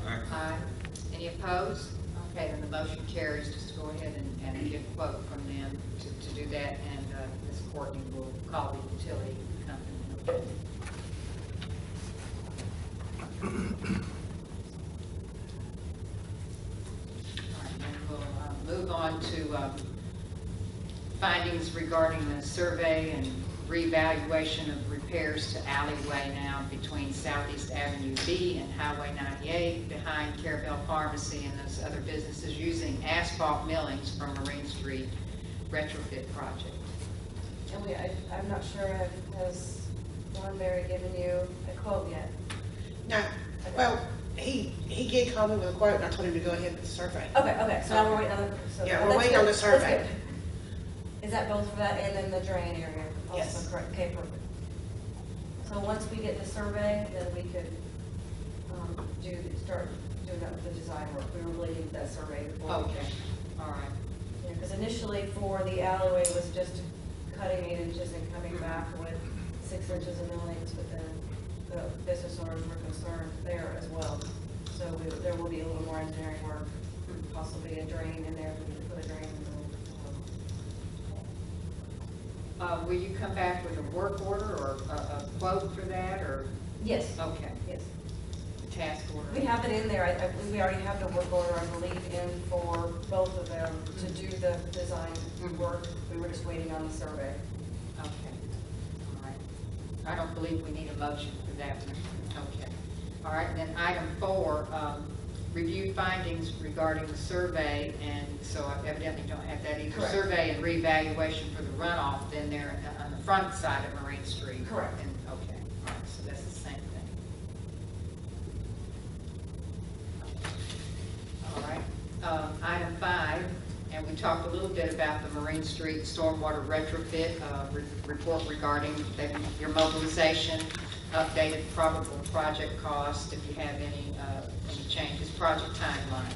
Aye.
Aye. Any opposed? Okay, then the motion carries. Just to go ahead and get a quote from them to do that, and Ms. Courtney will call the utility company. Okay. All right, then we'll move on to findings regarding the survey and reevaluation of repairs to Alleyway now between Southeast Avenue B and Highway 98 behind Carrabelle Pharmacy and those other businesses using asphalt millings from Marine Street retrofit project.
And I'm not sure, has John Barry given you a quote yet?
No, well, he did call me with a quote, and I told him to go ahead with the survey.
Okay, so now we're waiting on the. So
Yeah, we're
that's
waiting on
good.
the survey.
That's good. Is that both for that and then the drain area? Also
Yes.
correct, okay, perfect. So once we get the survey, then we could start doing the design work. We were really need that survey before.
Okay, all right.
Because initially for the alleyway was just cutting 8 inches and coming back with 6 inches of millings, but then the business owners were concerned there as well. So there will be a little more engineering work, possibly a drain in there, if we need to put a drain in the
Will you come back with a work order or a quote for that, or?
Yes.
Okay,
Yes.
task order.
We have it in there. I believe we already have the work order, I believe, in for both of them to do the design work. We were just waiting on the survey.
Okay, all right. I don't believe we need a motion for that one. Okay. All right, and then item 4, review findings regarding the survey, and so I evidently don't have that either.
Correct.
Survey and reevaluation for the runoff, then they're on the front side of Marine Street.
Correct.
And, okay, all right, so that's the same thing. All right, item 5, and we talked a little bit about the Marine Street stormwater retrofit, report regarding your mobilization, updated probable project cost, if you have any changes, project timeline.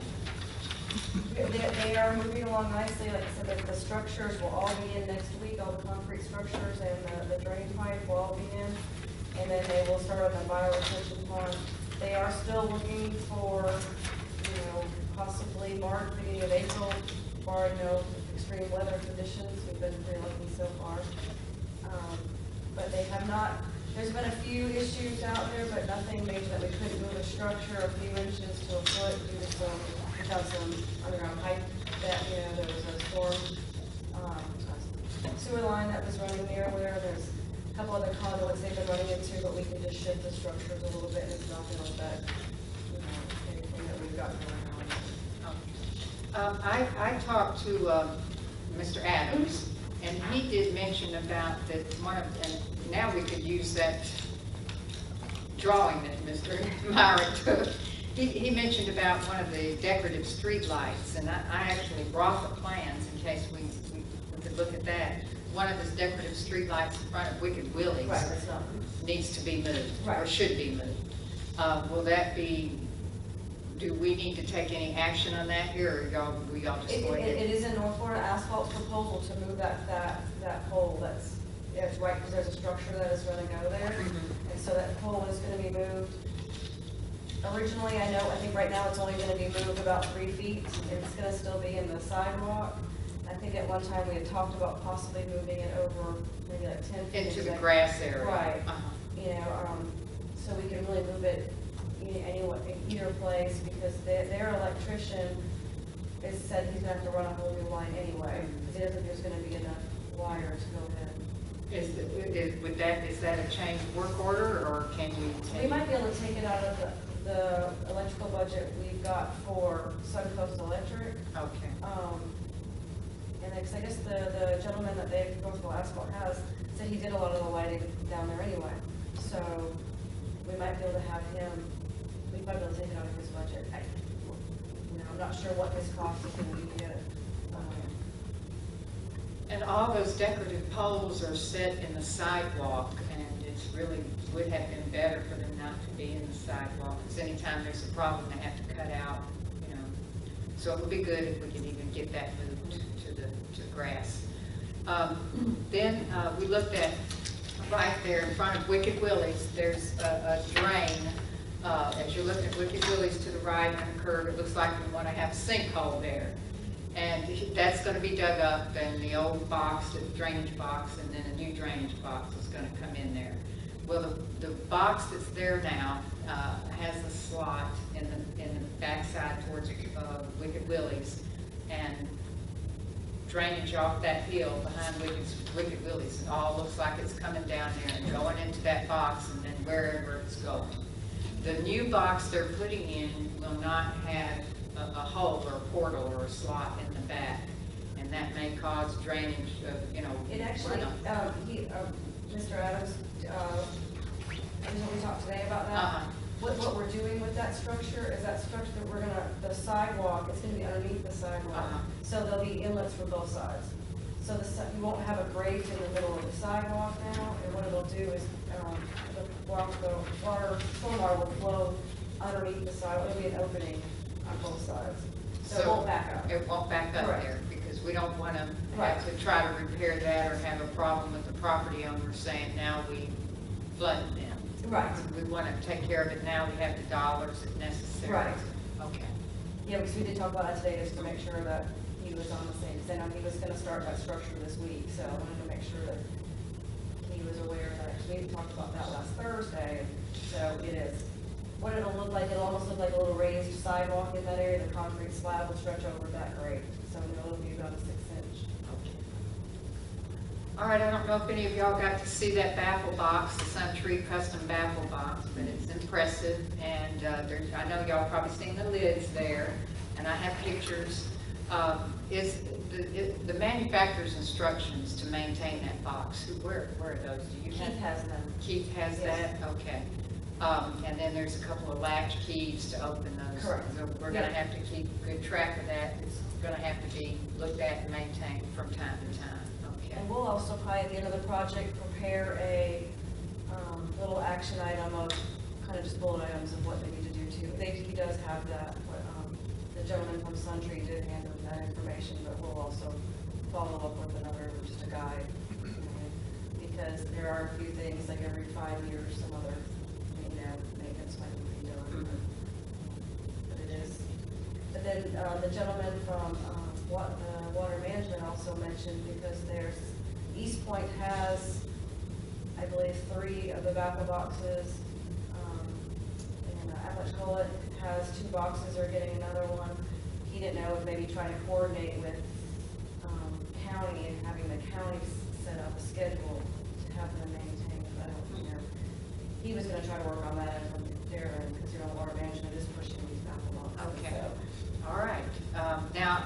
They are moving along nicely. Like I said, the structures will all be in next week, all the concrete structures and the drain pipe will all be in. And then they will start on the bioretention pond. They are still looking for, possibly March, beginning of April, barring no extreme weather conditions. We've been pretty lucky so far. But they have not, there's been a few issues out there, but nothing major that we couldn't move a structure a few inches to a foot due to some underground pipe that, there was a storm sewer line that was running near where there's a couple other conduits they've been running into, but we can just shift the structures a little bit and it's not going to affect, anything that we've got going on.
I talked to Mr. Adams, and he did mention about that and now we could use that drawing that Mr. Myrick took. He mentioned about one of the decorative street lights, and I actually brought the plans in case we could look at that. One of those decorative street lights in front of Wicked Willie's needs to be moved, or should be moved. Will that be, do we need to take any action on that here, or we all just go ahead?
It is in North Florida Asphalt's proposal to move that pole it's right, because there's a structure that is going to go there.
Mm-hmm.
And so that pole is going to be moved. Originally, I think right now it's only going to be moved about 3 feet. It's going to still be in the sidewalk. I think at one time we had talked about possibly moving it over maybe like 10 feet.
Into the grass area.
Right. So we can really move it either place, because their electrician has said he's going to have to run a whole new line anyway, because he doesn't think there's going to be enough wire to go in.
Is that a change work order, or can we?
We might be able to take it out of the electrical budget we've got for Suncoast Electric.
Okay.
And then, 'cause I guess the gentleman that they Northville Asphalt has said he did a lot of the lighting down there anyway. So we might be able to have him, we might be able to take it out of his budget. I'm not sure what his cost is going to be yet.
And all those decorative poles are set in the sidewalk, and it's really, would have been better for them not to be in the sidewalk, because anytime there's a problem, they have to cut out, So it would be good if we could even get that moved to the grass. Then we looked at, right there in front of Wicked Willie's, there's a drain. As you look at Wicked Willie's to the right and the curve, it looks like we want to have a sinkhole there. And that's going to be dug up, and the old box, the drainage box, and then a new drainage box is going to come in there. Well, the box that's there now has a slot in the backside towards Wicked Willie's, and drainage off that hill behind Wicked Willie's. It all looks like it's coming down there and going into that box, and then wherever it's going. The new box they're putting in will not have a hole or a portal or a slot in the back, and that may cause drainage of,
It actually, Mr. Adams, we talked today about that. What we're doing with that structure is that structure that the sidewalk, it's gonna be underneath the sidewalk. So there'll be inlets for both sides. So you won't have a grate in the middle of the sidewalk now, and what it'll do is, stormwater will flow underneath the sidewalk. It'll be an opening on both sides. So it won't back up.
It won't back up
Correct.
there, because we don't want to have to try to repair that or have a problem with the property owner saying, now we flooded them.
Right.
We want to take care of it now, we have the dollars if necessary.
Right.
Okay.
Yeah, because we did talk about that today, just to make sure that he was on the same, because I know he was gonna start that structure this week, so I wanted to make sure that he was aware of that, because we talked about that last Thursday, so it is. What it'll look like, it'll almost look like a little raised sidewalk in that area, the concrete slab will stretch over that grade, so it'll be about a 6-inch.
All right, I don't know if any of y'all got to see that baffle box, the Suntree custom baffle box, but it's impressive. And I know y'all probably seen the lids there, and I have pictures. Is the manufacturer's instructions to maintain that box? Where are those? Do you have?
Keith has them.
Keith has
Yes.
that? Okay. And then there's a couple of latch keys to open those.
Correct.
So we're gonna have to keep good track of that. It's gonna have to be looked at and maintained from time to time. Okay.
And we'll also probably at the end of the project prepare a little action item of kind of just bullet items of what they need to do too. He does have that, what the gentleman from Suntree did hand him that information, but we'll also follow up with another, just a guide. Because there are a few things, like every 5 years, some other, maintenance might be done. But it is. But then the gentleman from water management also mentioned, because East Point has, I believe, 3 of the baffle boxes, and Apalachicola has 2 boxes or getting another one. He didn't know if maybe trying to coordinate with county and having the county set up a schedule to have them maintained. But I don't know. He was going to try to work on that from their end, because water management is pushing these baffle boxes.
Okay.
So.
All right. Now,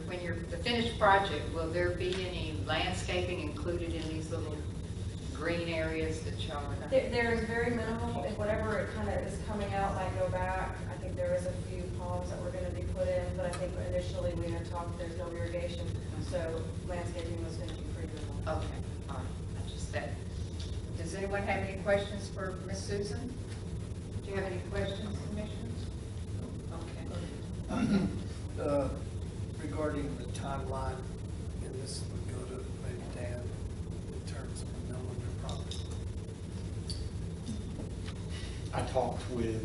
when you're the finished project, will there be any landscaping included in these little green areas that y'all are going to?
There is very minimal, and whatever it kind of is coming out might go back. I think there is a few palms that were going to be put in, but I think initially we had talked, there's no irrigation, so landscaping was going to be pretty minimal.
Okay, all right. I just that. Does anyone have any questions for Miss Susan? Do you have any questions, commissioners? Okay.
Regarding the timeline, and this would go to maybe Dan, in terms of the middle of your property.
I talked with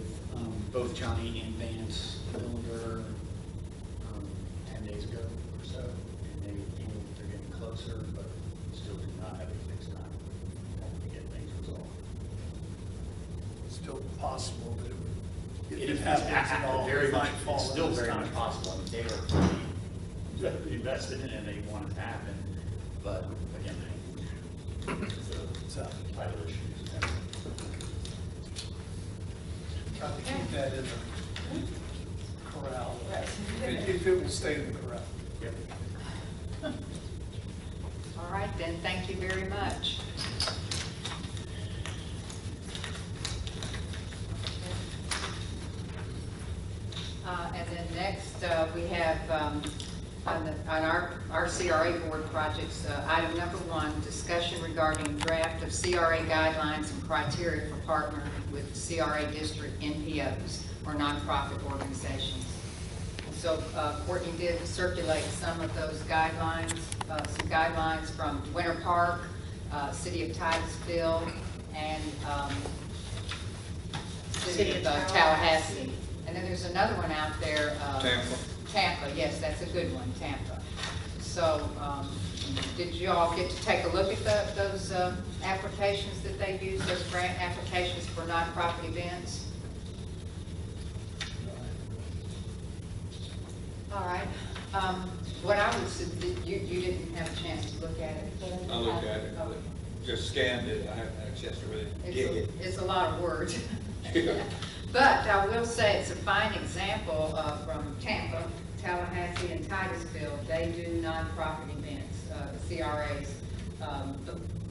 both Johnny and Vance Builder 10 days ago or so, and they feel that they're getting closer, but still do not have a fixed time to get things resolved.
It's still possible that it would,
It
if
is
it happens at all,
very
it
much,
might fall
it's still
in this
very
time.
much possible. I mean, they are pretty invested in it and they want it to happen, but again,
So,
title issues.
try to keep that in the corral, if it will stay in the corral.
Yep.
All right, then, thank you very much. And then next, we have on our CRA board projects, item number 1, discussion regarding draft of CRA guidelines and criteria for partnering with CRA district NPOs or nonprofit organizations. So Courtney did circulate some of those guidelines, some guidelines from Winter Park, City of Titusville, and City of Tallahassee. And then there's another one out there.
Tampa.
Tampa, yes, that's a good one, Tampa. So did you all get to take a look at those applications that they use, those grant applications for nonprofit events? All right. What I would suggest, you didn't have a chance to look at it?
I looked at it,
Okay.
just scanned it, I haven't had a chance to really dig it.
It's a lot of words.
Yeah.
But I will say it's a fine example from Tampa, Tallahassee, and Titusville. They do nonprofit events. The CRAs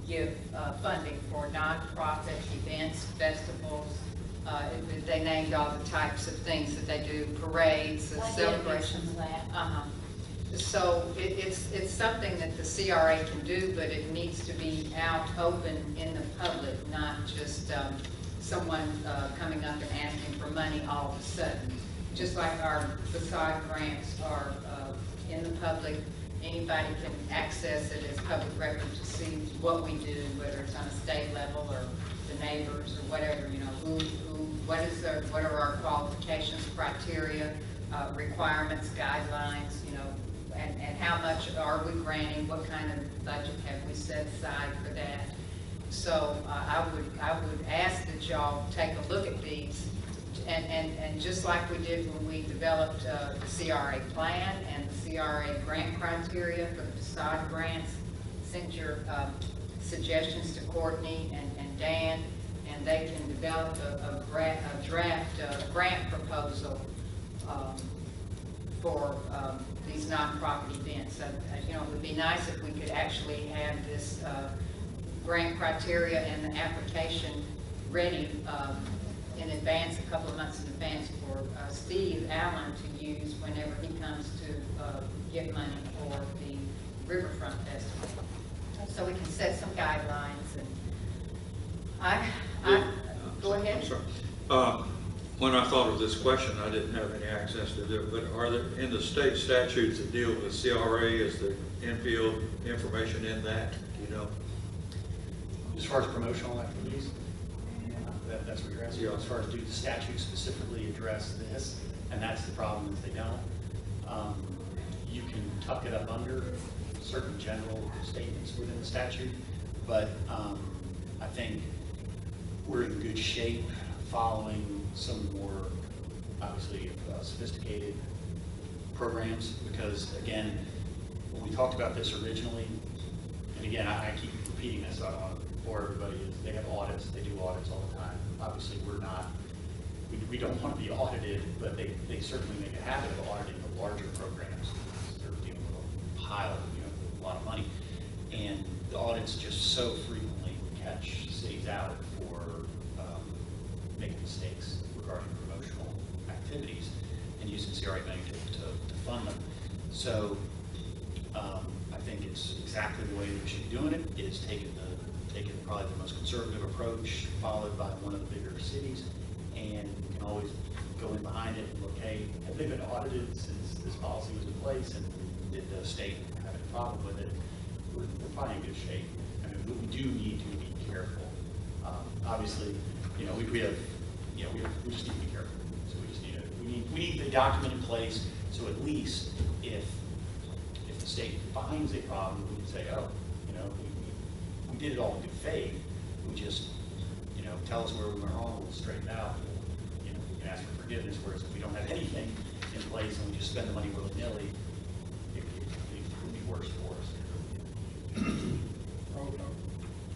give funding for nonprofit events, festivals. They named all the types of things that they do, parades,
I did
celebrations.
mention that.
So it's something that the CRA can do, but it needs to be out open in the public, not just someone coming up and asking for money all of a sudden. Just like our facade grants are in the public, anybody can access it as public record to see what we do, whether it's on a state level or the neighbors or whatever, you know, what are our qualifications, criteria, requirements, guidelines, you know, and how much are we granting, what kind of budget have we set aside for that. So I would ask that y'all take a look at these, and just like we did when we developed the CRA plan and the CRA grant criteria for the facade grants, send your suggestions to Courtney and Dan, and they can develop a draft grant proposal for these nonprofit events. So, you know, it would be nice if we could actually have this grant criteria and the application ready in advance, a couple of months in advance, for Steve Allen to use whenever he comes to get money for the Riverfront Festival. So we can set some guidelines, and go ahead.
I'm sorry. When I thought of this question, I didn't have any access to it, but are there, in the state statutes that deal with CRA, is the infield information in that, do you know?
As far as promotional activities, that's what you're asking.
Yeah.
As far as do the statutes specifically address this, and that's the problem, is they don't. You can tuck it up under certain general statements within the statute, but I think we're in good shape following some more, obviously, sophisticated programs, because again, when we talked about this originally, and again, I keep repeating this, so I don't want to bore everybody, is they have audits, they do audits all the time. Obviously, we're not, we don't want to be audited, but they certainly make a habit of auditing the larger programs. They're dealing with a pile, a lot of money, and the audits just so frequently catch cities out for making mistakes regarding promotional activities and using CRA money to fund them. So I think it's exactly the way that we should be doing it, is taking probably the most conservative approach, followed by one of the bigger cities, and we can always go in behind it and look, hey, have they been audited since this policy was in place, and did the state have a problem with it? We're probably in good shape. I mean, we do need to be careful. Obviously, we just need to be careful. So we need the document in place, so at least if the state finds a problem, we can say, oh, we did it all in good faith. We just, tell us where we went wrong, we'll straighten it out. We can ask for forgiveness, whereas if we don't have anything in place and we just spend the money willy-nilly, it would be worse for us.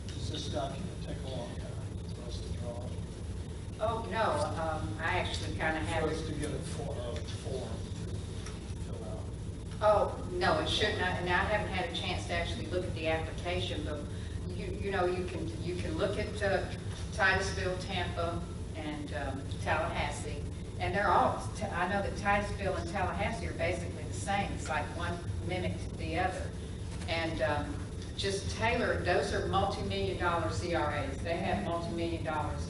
Does this document take a long time for us to draw up?
Oh, no, I actually kind of have
For
it.
us to get a form to fill out?
Oh, no, it shouldn't. And I haven't had a chance to actually look at the application, but you can look at Titusville, Tampa, and Tallahassee, and they're all. I know that Titusville and Tallahassee are basically the same. It's like one mimicked the other, and just tailor. Those are multi-million-dollar CRAs. They have multi-million dollars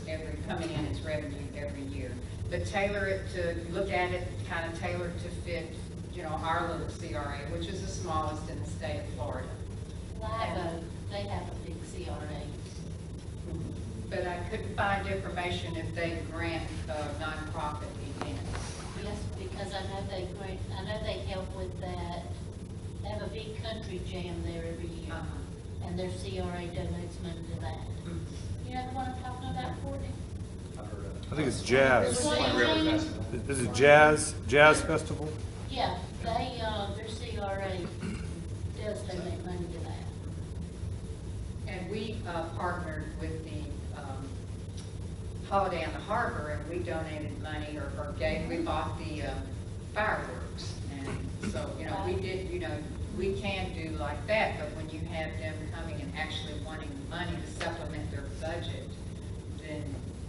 coming in as revenue every year. But tailor it to look at it, kind of tailor it to fit, our little CRA, which is the smallest in the state of Florida.
They have a big CRA.
But I couldn't find information if they grant nonprofit events.
Yes, because I know they help with that. They have a big country jam there every year. And their CRA donates money to that. You know the one I'm talking about, Courtney?
I've heard of it.
I think it's jazz.
What
River Festival.
Is it jazz festival?
Yeah, their CRA does donate money to that.
And we partnered with the Holiday on the Harbor, and we donated money or we bought the fireworks. And so, we did, we can do like that, but when you have them coming and actually wanting money to supplement their budget, then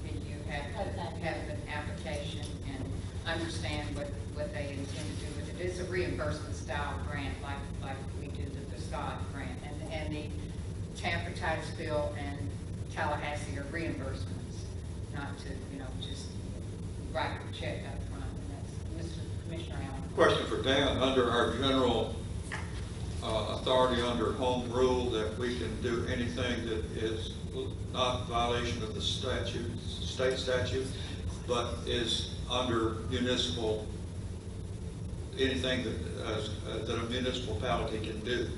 you have to have an application and understand what they intend to do with it. It's a reimbursement style grant, like we do the facade grant, and the Tampa, Titusville, and Tallahassee are reimbursements, not to, just write a check up front. And that's Mr. Commissioner Allen.
Question for Dan. Under our general authority under home rule that we can do anything that is not violation of the state statute, but is under municipal, anything that a municipality can do.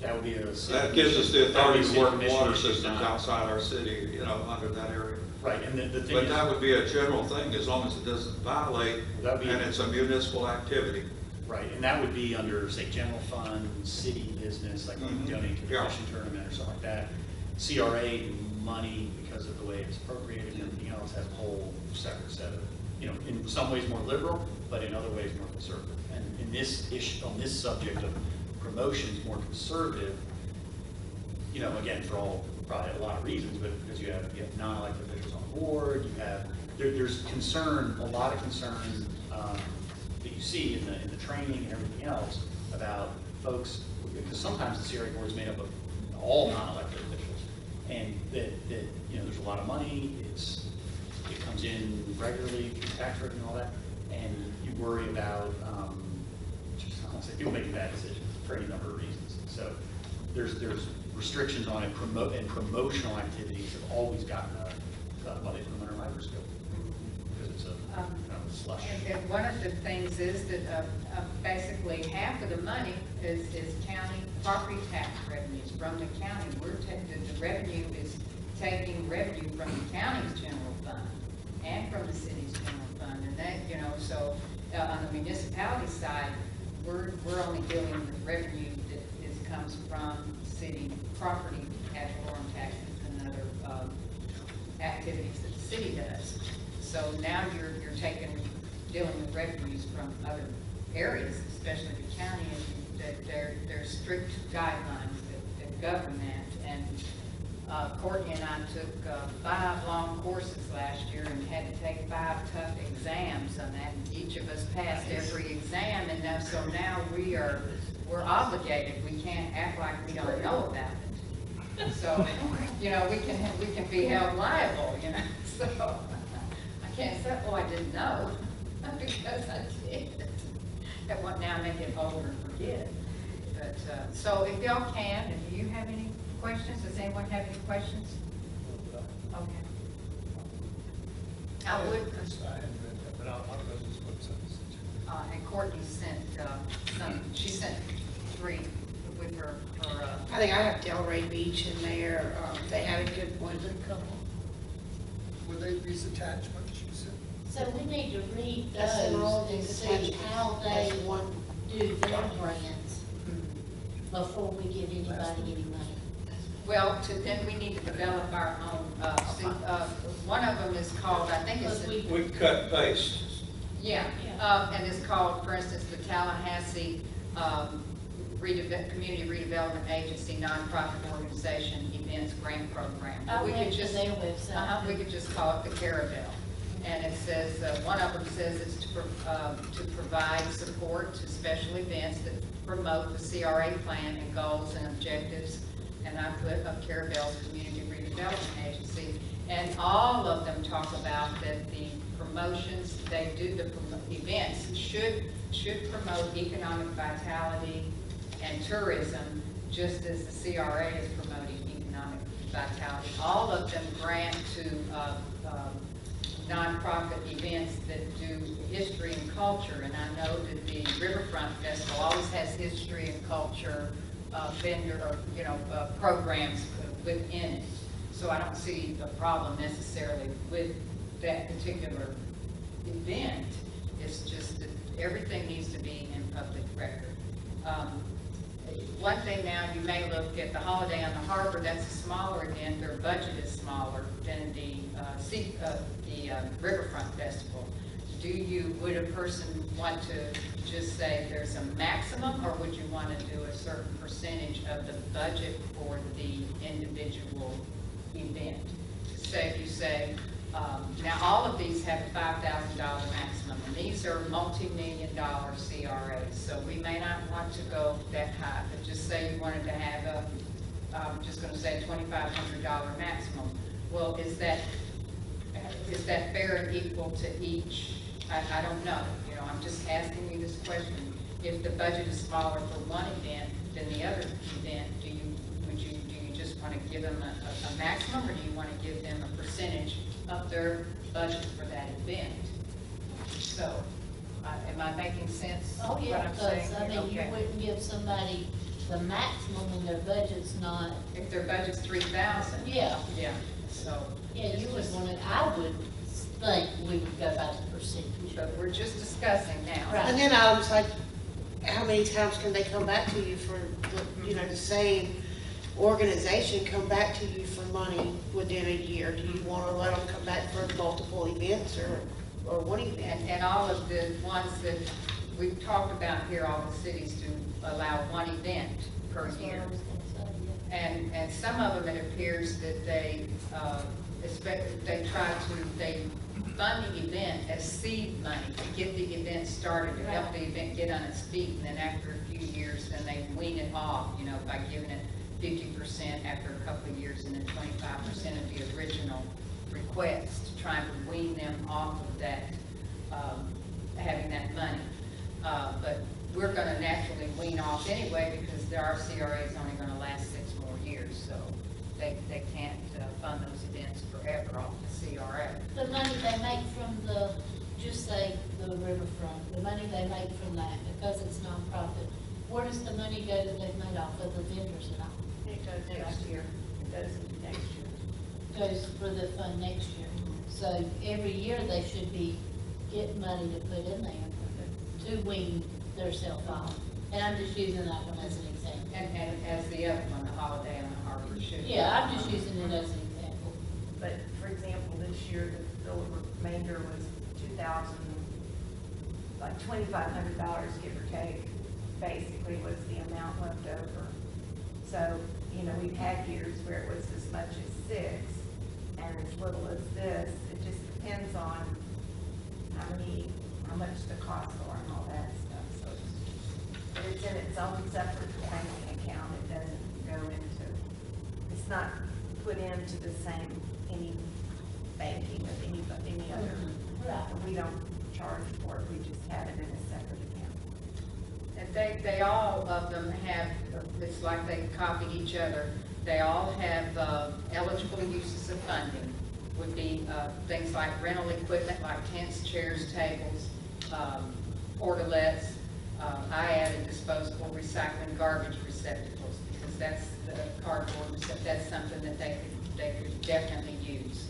That would be
That gives us the authority to work water
commission
systems outside our city, under that area.
Right, and the thing
But
is,
that would be a general thing, as long as it doesn't violate,
That'd be-
and it's a municipal activity.
Right, and that would be under, say, general fund, city business, like when you donate to the
Yeah.
fishing tournament or something like that. CRA money, because of the way it's appropriated and everything else, has a whole separate set of, you know, in some ways more liberal, but in other ways more conservative. And in this issue, on this subject of promotions, more conservative, you know, again, for probably a lot of reasons, but because you have non-elected officials on board, you have, there's concern, a lot of concern, that you see in the training and everything else about folks, because sometimes the CRA board is made up of all non-elected officials, and that you know, there's a lot of money, it comes in regularly, tax revenue and all that, and you worry about, just honestly, people making bad decisions for any number of reasons. So there's restrictions on it, and promotional activities have always gotten they put them under a microscope because it's a kind of a slush.
And one of the things is that basically half of the money is county property tax revenues from the county. The revenue is taking revenue from the county's general fund and from the city's general fund. And that, you know, so on the municipality side, we're only dealing with revenue that comes from city property, ad valorem taxes, and other activities that the city does. So now you're dealing with revenues from other areas, especially the county, and that there's strict guidelines that govern that. And Courtney and I took 5 long courses last year and had to take 5 tough exams on that. And each of us passed every exam, and so now we're obligated. We can't act like we don't know about it. So, you know, we can be held liable, you know. So I can't say, oh, I didn't know, because I did. That what now make it older and forget. But so if y'all can, and do you have any questions? Does anyone have any questions? Okay. I would.
I hadn't read that, but I'll go to this website.
And Courtney sent she sent 3 with her.
I think I have Delray Beach in there. They had a good one.
Were they these attachments you said?
So we need to read
That's in all
those and
these
see
attachments.
how they
That's one.
do their grants before we give anybody any money.
Well, then we need to develop our own. One of them is called, I think it's.
Because
We cut and paste.
Yeah, and it's called, for instance, the Tallahassee Community Redevelopment Agency Nonprofit Organization Events Grant Program.
I
We
went
could
to
just
their website.
we could just call it the Carrabelle. And it says, one of them says it's to provide support to special events that promote the CRA plan and goals and objectives. And I put up Carrabelle's Community Redevelopment Agency. And all of them talk about that the promotions they do, the events should promote economic vitality and tourism, just as the CRA is promoting economic vitality. All of them grant to nonprofit events that do history and culture, and I know that the Riverfront Festival always has history and culture vendor or programs within it. So I don't see a problem necessarily with that particular event. It's just that everything needs to be in public record. One thing now, you may look at the Holiday on the Harbor. That's a smaller event. Their budget is smaller than the Riverfront Festival. Would a person want to just say there's a maximum, or would you want to do a certain percentage of the budget for the individual event? Say if you say, now all of these have a $5,000 maximum, and these are multi-million-dollar CRAs, so we may not want to go that high, but just say you wanted to have I'm just going to say $2,500 maximum. Well, is that fair and equal to each? I don't know. You know, I'm just asking you this question. If the budget is smaller for one event than the other event, do you just want to give them a maximum, or do you want to give them a percentage of their budget for that event? So, am I making sense?
Oh, yeah,
what I'm saying
because, I
here?
mean, you
Okay.
wouldn't give somebody the maximum when their budget's not,
If their budget's $3,000.
yeah.
Yeah, so.
Yeah, you would want to, I would think we would go by the percentage.
But we're just discussing now.
Right.
And then items like how many times can they come back to you for, the same organization come back to you for money within a year? Do you want to let them come back for multiple events or one event?
And all of the ones that we've talked about here, all the cities do allow one event per
That's what
year.
I was gonna say, yeah.
And some of them, it appears that they fund the event as seed money to get the event started, to help the event get on its feet, and then after a few years, then they wean it off, by giving it 50% after a couple of years, and then 25% of the original request, trying to wean them off of that, having that money. But we're gonna naturally wean off anyway, because our CRA is only gonna last 6 more years, so they can't fund those events forever off the CRA.
The money they make from just say the riverfront, the money they make from that, because it's nonprofit, where does the money go that they've made off of the vendors and all?
It goes next year, it goes into next year.
Goes for the fund next year. So every year they should be getting money to put in there to wean theirself off. And I'm just using that one as an example.
And as the other one, the Holiday on the Harbor should.
Yeah, I'm just using it as an example.
But for example, this year, the remainder was like $2,500, give or take, basically was the amount left over. So, we've had years where it was as much as 6 and as little as this. It just depends on how much the costs are and all that stuff. So it's in its own separate banking account. It doesn't go into, it's not put into the same, any banking of any other.
Right.
We don't charge for it, we just have it in a separate account.
And they all of them have, it's like they copied each other. They all have eligible uses of funding. Would be things like rental equipment, like tents, chairs, tables, portalets. I added disposable recycling garbage receptacles, because that's the cardboard, that's something that they could definitely use.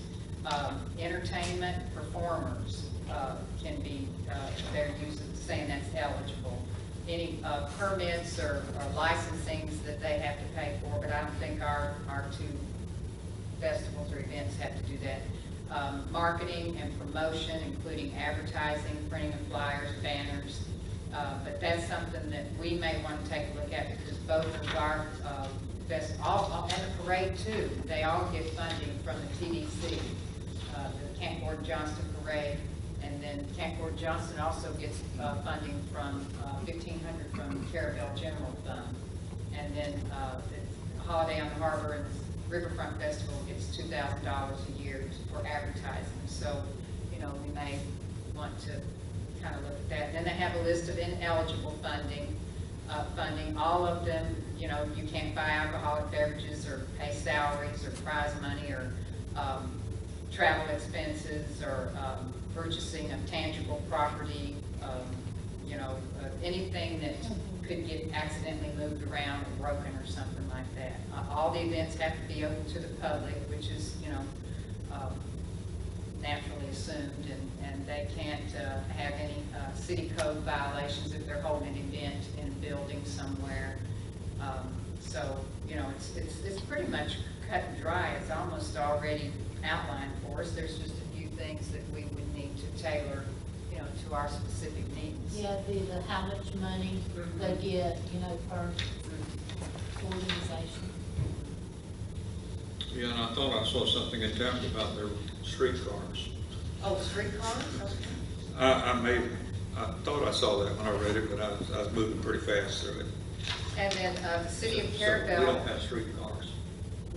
Entertainment, performers can be, they're saying that's eligible. Any permits or licensings that they have to pay for, but I don't think our 2 festivals or events have to do that. Marketing and promotion, including advertising, printing of flyers, banners. But that's something that we may want to take a look at, because both of our and the parade too, they all get funding from the TDC, the Camp Gordon Johnston Parade, and then Camp Gordon Johnston also gets funding from $1,500 from Carrabelle General Fund, and then the Holiday on the Harbor and Riverfront Festival gets $2,000 a year for advertising. So, we may want to kind of look at that. And then they have a list of ineligible funding. All of them, you can't buy alcoholic beverages or pay salaries or prize money or travel expenses or purchasing of tangible property, anything that could get accidentally moved around or broken or something like that. All the events have to be open to the public, which is, naturally assumed, and they can't have any city code violations if they're holding an event in a building somewhere. So, it's pretty much cut and dry. It's almost already outlined for us. There's just a few things that we would need to tailor, to our specific needs.
Yeah, the how much money they get, per organization.
Yeah, and I thought I saw something in town about their streetcars.
Oh, streetcars? Okay.
I thought I saw that when I read it, but I was moving pretty fast through it.
And then the city of
So
Carrabelle.
we don't have streetcars.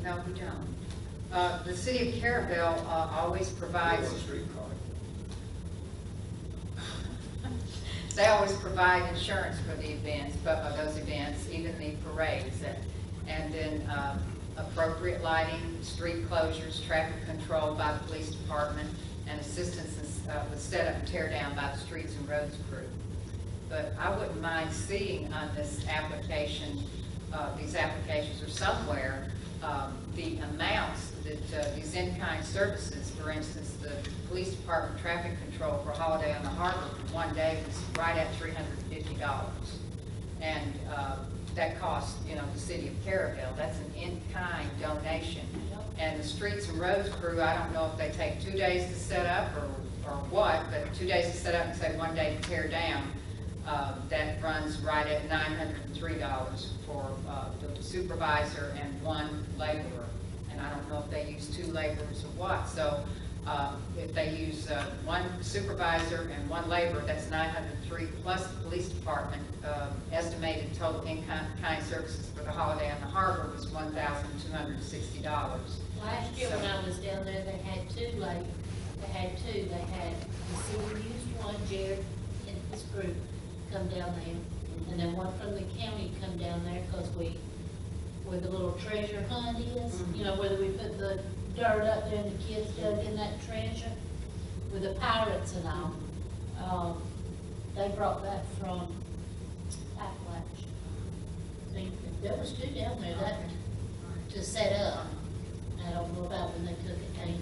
No, we don't. The city of Carrabelle always provides. They always provide insurance for the events, but those events, even the parades, and then appropriate lighting, street closures, traffic control by the police department, and assistance with setup and tear down by the streets and roads crew. But I wouldn't mind seeing on this application, these applications or somewhere, the amounts that these in-kind services, for instance, the police department traffic control for Holiday on the Harbor for one day was right at $350. And that costs, you know, the city of Carrabelle. That's an in-kind donation. And the streets and roads crew, I don't know if they take 2 days to set up or what, but 2 days to set up and say 1 day to tear down. That runs right at $903 for the supervisor and 1 laborer. And I don't know if they use 2 laborers or what. So if they use 1 supervisor and 1 laborer, that's $903 plus the police department. Estimated total in-kind services for the Holiday on the Harbor was $1,260.
Last year when I was down there, they had 2 They had the city used 1, Jared and his group come down there, and then 1 from the county come down there, because where the little treasure hunt is, you know, whether we put the dirt up there and the kids dug in that treasure with the pirates and all. They brought that from Appalachia. So there was 2 down there that to set up. I don't know about when they took it down.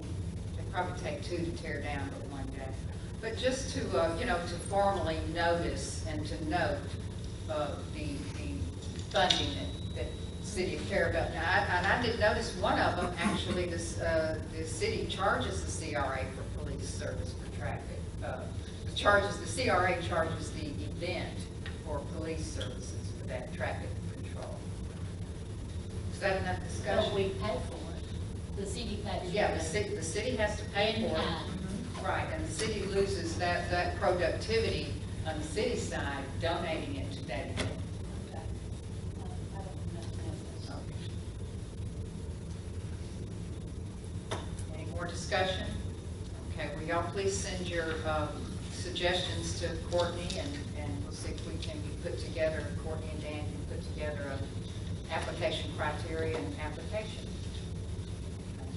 It'd probably take 2 to tear down, but 1 day. But just to, you know, to formally notice and to note the funding that the city of Carrabelle. Now, and I did notice one of them, actually, the city charges the CRA for police service for traffic. The CRA charges the event for police services for that traffic control. Is that enough discussion?
So we pay for it. The city pays for it.
Yeah, the city has to pay for it. Right, and the city loses that productivity on the city side, donating it to that event.
Okay. I don't know.
Any more discussion? Okay, will y'all please send your suggestions to Courtney, and we'll see if we can put together, Courtney and Dan can put together an application criteria and application.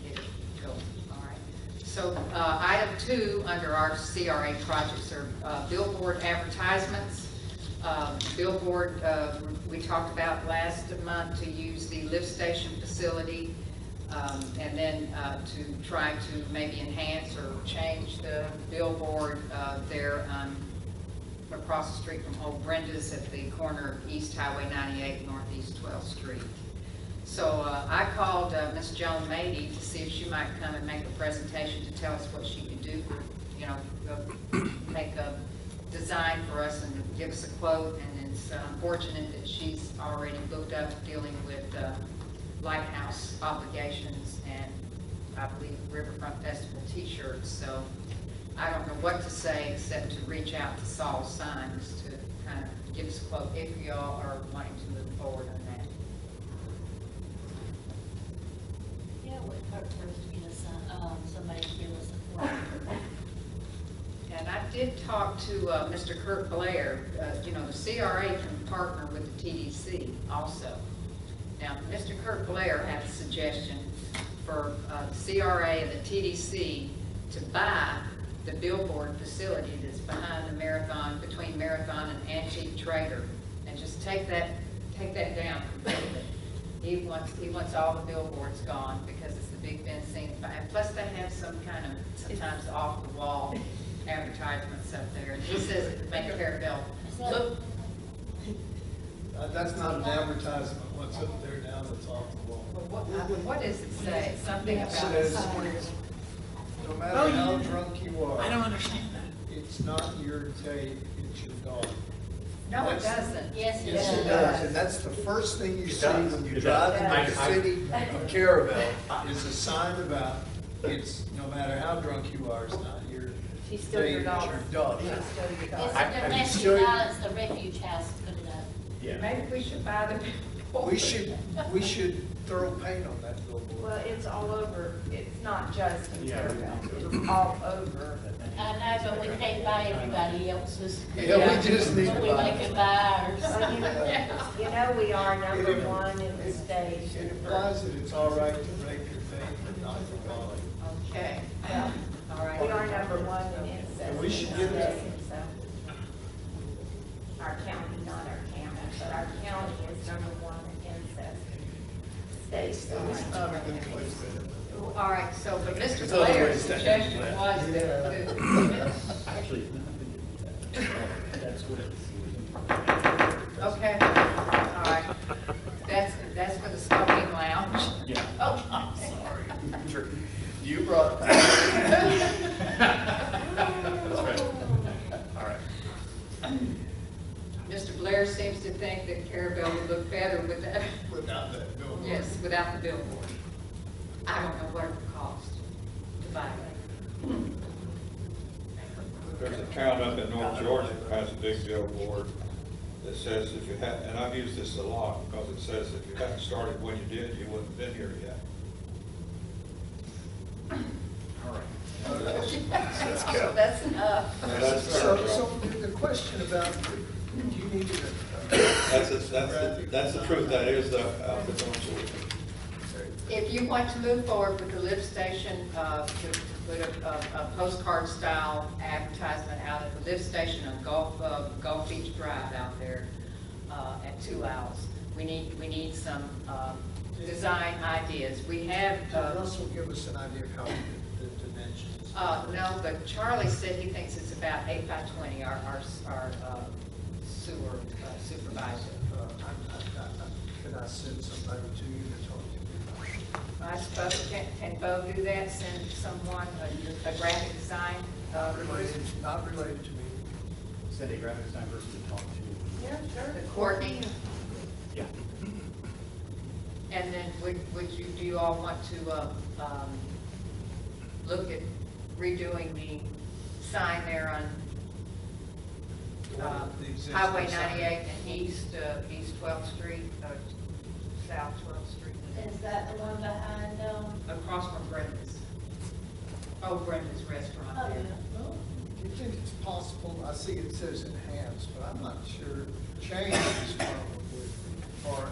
Get it going. All right. So item 2 under our CRA projects are billboard advertisements. Billboard, we talked about last month to use the lift station facility, and then to try to maybe enhance or change the billboard there across the street from Old Brenda's at the corner of East Highway 98 Northeast 12th Street. So I called Ms. Joan Mady to see if she might come and make a presentation to tell us what she could do for, you know, make a design for us and give us a quote. And it's unfortunate that she's already booked up dealing with lighthouse obligations and I believe Riverfront Festival t-shirts. So I don't know what to say except to reach out to Saul Signs to kind of give us a quote if y'all are wanting to move forward on that.
Yeah, it would hurt first to get us, somebody to give us a quote.
And I did talk to Mr. Kurt Blair. You know, the CRA can partner with the TDC also. Now, Mr. Kurt Blair had a suggestion for the CRA and the TDC to buy the billboard facility that's behind the Marathon, between Marathon and Antique Trader, and just take that down completely. He wants all the billboards gone because it's the Big Bend Scenic Byway. And plus they have some kind of, sometimes off the wall advertisements up there. And he says it would make Carrabelle look.
That's not an advertisement, what's up there now that's off the wall.
What does it say? Something
It
about.
says, no matter how drunk you are.
I don't understand that.
It's not your tape, it's your dog.
No, it doesn't.
Yes, it
Yes, it
does.
does, and that's the first thing you see
does.
when you
It
drive
does.
into the city of Carrabelle, is a sign about, it's, no matter how drunk you are, it's not your
She's still your
tape,
dog.
it's your dog.
She's still your
It's
dog.
the domestic
show you-
violence, the refuge house put it up.
Yeah.
Maybe we should buy the billboard.
We should throw paint on that billboard.
Well, it's all over, it's not just in
Yeah, we
Carrabelle,
need to.
it's all over.
I know, but we can't buy everybody else's.
Yeah, we just need
But
to
we
buy
make
it.
it buy ours.
Well, you know we are number 1 in the state.
It implies that it's all right to break your thing, but not for golly.
Okay.
Well,
All right.
we are number 1 in incest.
And we should
in
give
the
it-
state, so. Our county, not our county, but our county is number 1 in incest. State.
It's not a good place to.
All right, so, but Mr.
There's other
Blair's
ways to
suggestion
handle
was that,
Actually, that's what
Okay, all right. That's for the smoking lounge.
Yeah.
Oh,
I'm sorry. You brought. That's right. All right.
Mr. Blair seems to think that Carrabelle would look better with that.
Without that billboard.
Yes, without the billboard. I don't know what it would cost to buy it.
There's a town up in North Georgia that has a big billboard that says if you had, and I've used this a lot because it says if you hadn't started when you did, you wouldn't have been here yet.
All right.
That's enough.
And that's
So,
fair,
so
Joe.
the question about, do you need to?
That's the truth, that is the outfit on solution.
If you want to move forward with the lift station, to put a postcard style advertisement out at the lift station on Gulf Beach Drive out there, at 2 hours. We need some, design ideas. We have,
Russell, give us an idea of how the dimensions.
no, but Charlie said he thinks it's about 8 by 20, our sewer supervisor.
Can I send somebody to you to talk to you?
I suppose, can Bo do that, send someone a graphic design?
Not related to me.
Send a graphic design person to talk to.
Yeah, sure. Courtney,
Yeah.
and then do you all want to, look at redoing the sign there on,
The existing
Highway
sign.
98 and East 12th Street, South 12th Street?
Is that the one behind,
Across from Brenda's. Oh, Brenda's Restaurant
oh,
there.
yeah.
Do you think it's possible, I see it says enhance, but I'm not sure, change is probably, or,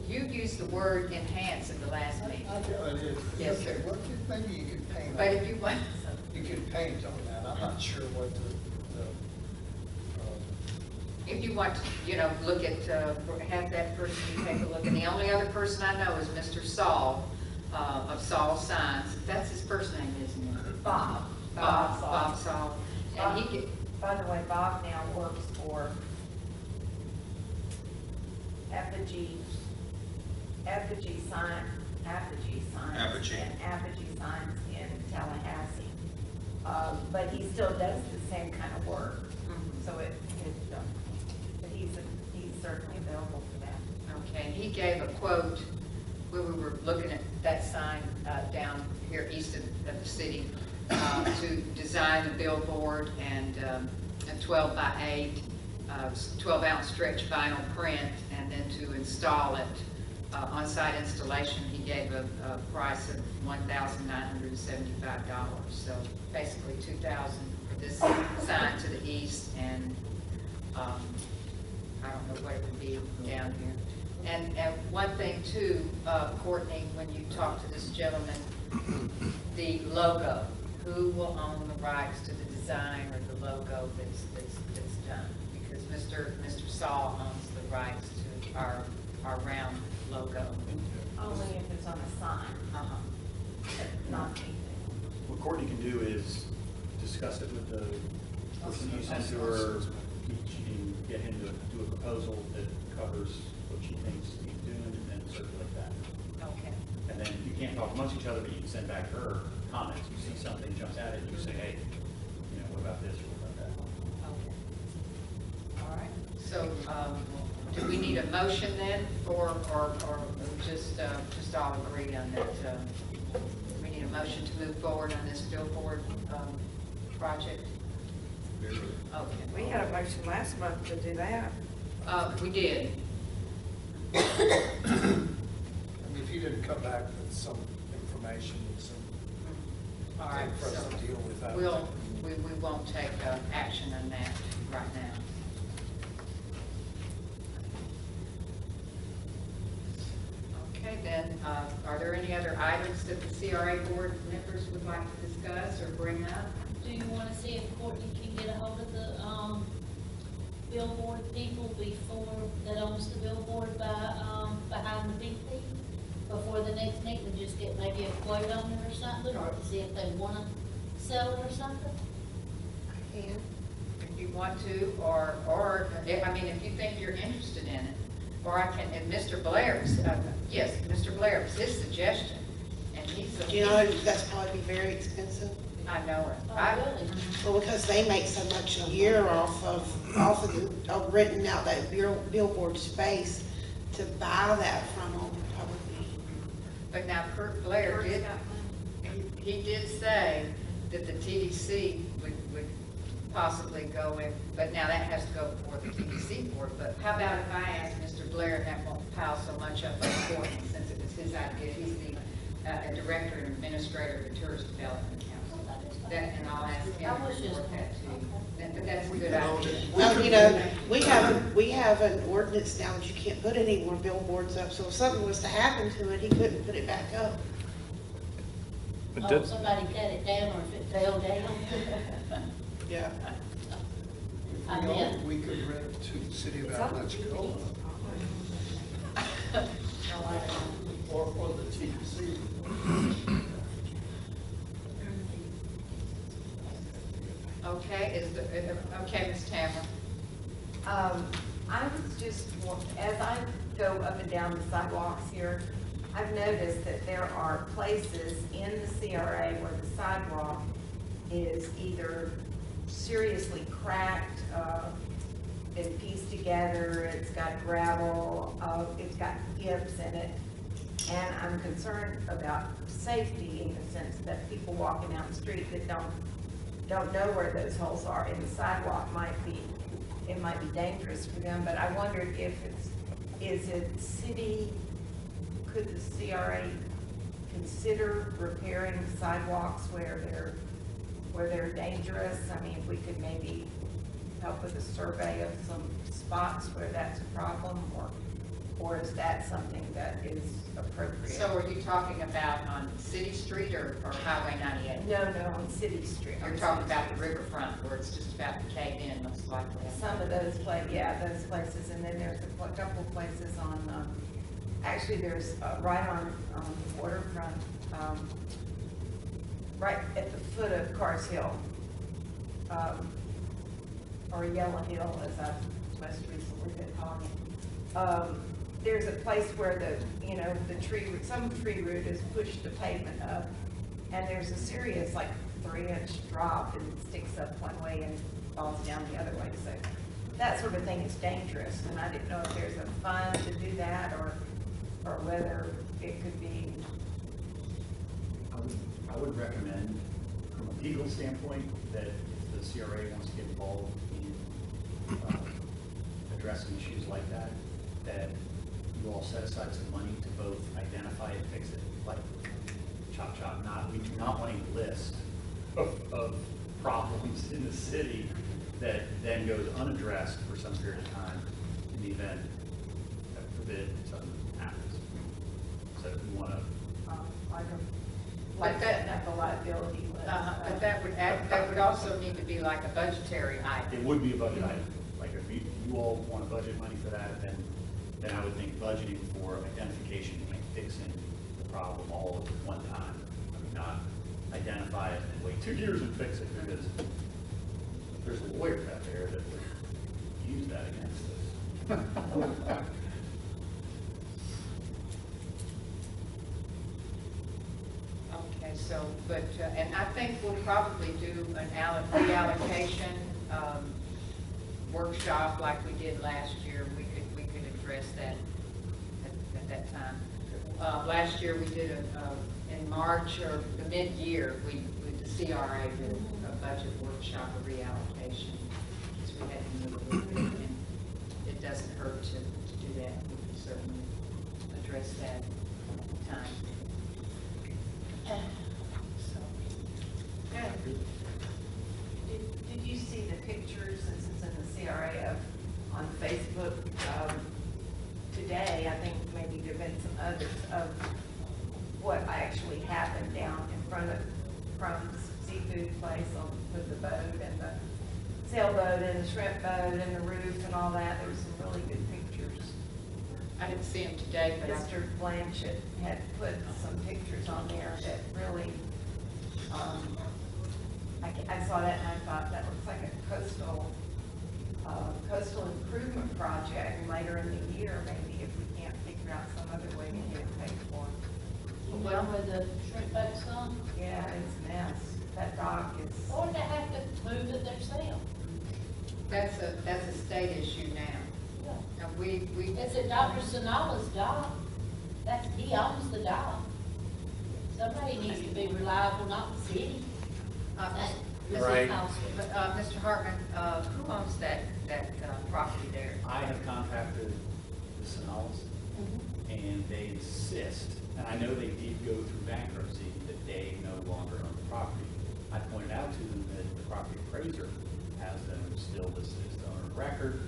You used the word enhance in the last meeting.
I know it is.
Yes,
Okay,
sir.
well, maybe you could paint
But
on,
if you want,
you could paint on that, I'm not sure what
if you want to, look at, have that person take a look. And the only other person I know is Mr. Saul, of Saul Signs. That's his first name, isn't it?
Bob.
Bob Saul. And he get,
By the way, Bob now works for Apogee Signs.
Apogee.
And Apogee Signs in Tallahassee. But he still does the same kind of work. So but he's certainly available for that.
okay, he gave a quote when we were looking at that sign down here east of the city to design a billboard and a 12 by 8, 12-ounce stretch vinyl print, and then to install it. On-site installation, he gave a price of $1,975. So basically $2,000 for this sign to the east, and I don't know what it would be down here. And one thing too, Courtney, when you talk to this gentleman, the logo, who will own the rights to the design or the logo that's done? Because Mr. Saul owns the rights to our round logo.
Only if it's on a sign, not anything.
What Courtney can do is discuss it with the person you send to her. She can get him to do a proposal that covers what she thinks he's doing and then circulate that.
Okay.
And then you can't talk amongst each other, but you can send back her comments. You see something jumps at it, you say, hey, what about this or what about that?
Okay. All right. So, do we need a motion then or just all agree on that? We need a motion to move forward on this billboard project? Okay.
We had a motion last month to do that.
We did.
I mean, if you didn't come back with some information,
All right.
for us
So
to deal with that.
we won't take action on that right now. Okay, then, are there any other items that the CRA board members would like to discuss or bring up?
Do you want to see if Courtney can get a hold of the, billboard people that owns the billboard behind the big thing? Before the next meeting, and just get maybe a quote on it or something, or see if they want to sell it or something?
If you want to, or, I mean, if you think you're interested in it, or I can, and Mr. Blair's, yes, Mr. Blair, was his suggestion, and he's a.
Do you know that's probably be very expensive?
I know it.
Oh, really?
Well, because they make so much a year off of renting out that billboard space, to buy that from them would probably.
But now Kurt Blair did, he did say that the TDC would possibly go in, but now that has to go before the TDC board. But how about if I ask Mr. Blair, and that won't pile so much up on the board, since it was his idea, he's the director and administrator of the Tourist Development Council. That, and I'll ask him
I was
to
just-
report that to you. But that's a good idea.
Well, you know, we have an ordinance now that you can't put any more billboards up, so if something was to happen to it, he couldn't put it back up.
But
Oh,
did,
somebody cut it down, or if it fell down.
Yeah.
I mean,
We could rent it to the city of Apalachicola or the TDC.
Okay, okay, Ms. Tamara.
I was just, as I go up and down the sidewalks here, I've noticed that there are places in the CRA where the sidewalk is either seriously cracked, been pieced together, it's got gravel, it's got dips in it. And I'm concerned about safety in the sense that people walking out the street that don't know where those holes are in the sidewalk it might be dangerous for them, but I wondered if is it city, could the CRA consider repairing sidewalks where they're dangerous? I mean, if we could maybe help with a survey of some spots where that's a problem, or is that something that is appropriate?
So are you talking about on City Street or Highway 98?
No, on City Street.
You're talking about the riverfront where it's just about to cave in, most likely.
Some of those those places, and then there's a couple places on, actually there's right on the waterfront, right at the foot of Cars Hill, or Yellow Hill, as I've most recently been calling it. There's a place where some tree root has pushed the pavement up, and there's a serious, like, 3-inch drop, and it sticks up one way and falls down the other way. So that sort of thing is dangerous, and I didn't know if there's a fund to do that, or whether it could be.
I would recommend, from a legal standpoint, that if the CRA wants to get involved in addressing issues like that, that you all set aside some money to both identify and fix it, like chop. We do not want a list of problems in the city that then goes unaddressed for some period of time in the event, God forbid, something happens. So we want to.
Like setting up a liability list.
But that would also need to be like a budgetary item.
It would be a budget item. Like if you all want to budget money for that, then I would think budgeting for identification and fixing the problem all at one time. I mean, not identify it and wait 2 years and fix it, because there's lawyers out there that would use that against us.
Okay, so, but, and I think we'll probably do an reallocation workshop like we did last year. We could address that at that time. Last year we did in March or the mid-year, the CRA did a budget workshop, a reallocation, because we had to move a little bit, and it doesn't hurt to do that. We can certainly address that at the time. So, yeah.
Did you see the pictures, since it's in the CRA, on Facebook today? I think maybe there've been some others of what actually happened down in front of Crumb's seafood place with the boat and the sailboat and the shrimp boat and the roof and all that. There were some really good pictures.
I didn't see him today, but
Mr. Blanchett had put some pictures on there that really, I saw that and I thought that looks like a coastal coastal improvement project later in the year, maybe if we can't figure out some other way to get it paid for.
You know where the shrimp boat's gone?
Yeah, it's a mess. That dock is.
Or they have to move it themselves.
That's a state issue now. And we,
It's at Dr. Sonala's dock. He owns the dock. Somebody needs to be reliable, not the city. That's
Right.
impossible.
but, Mr. Hartman, who owns that property there?
I have contacted the Sonalis, and they insist, and I know they did go through bankruptcy, that they no longer own the property. I pointed out to them that the property appraiser has them still listed as the owner of record,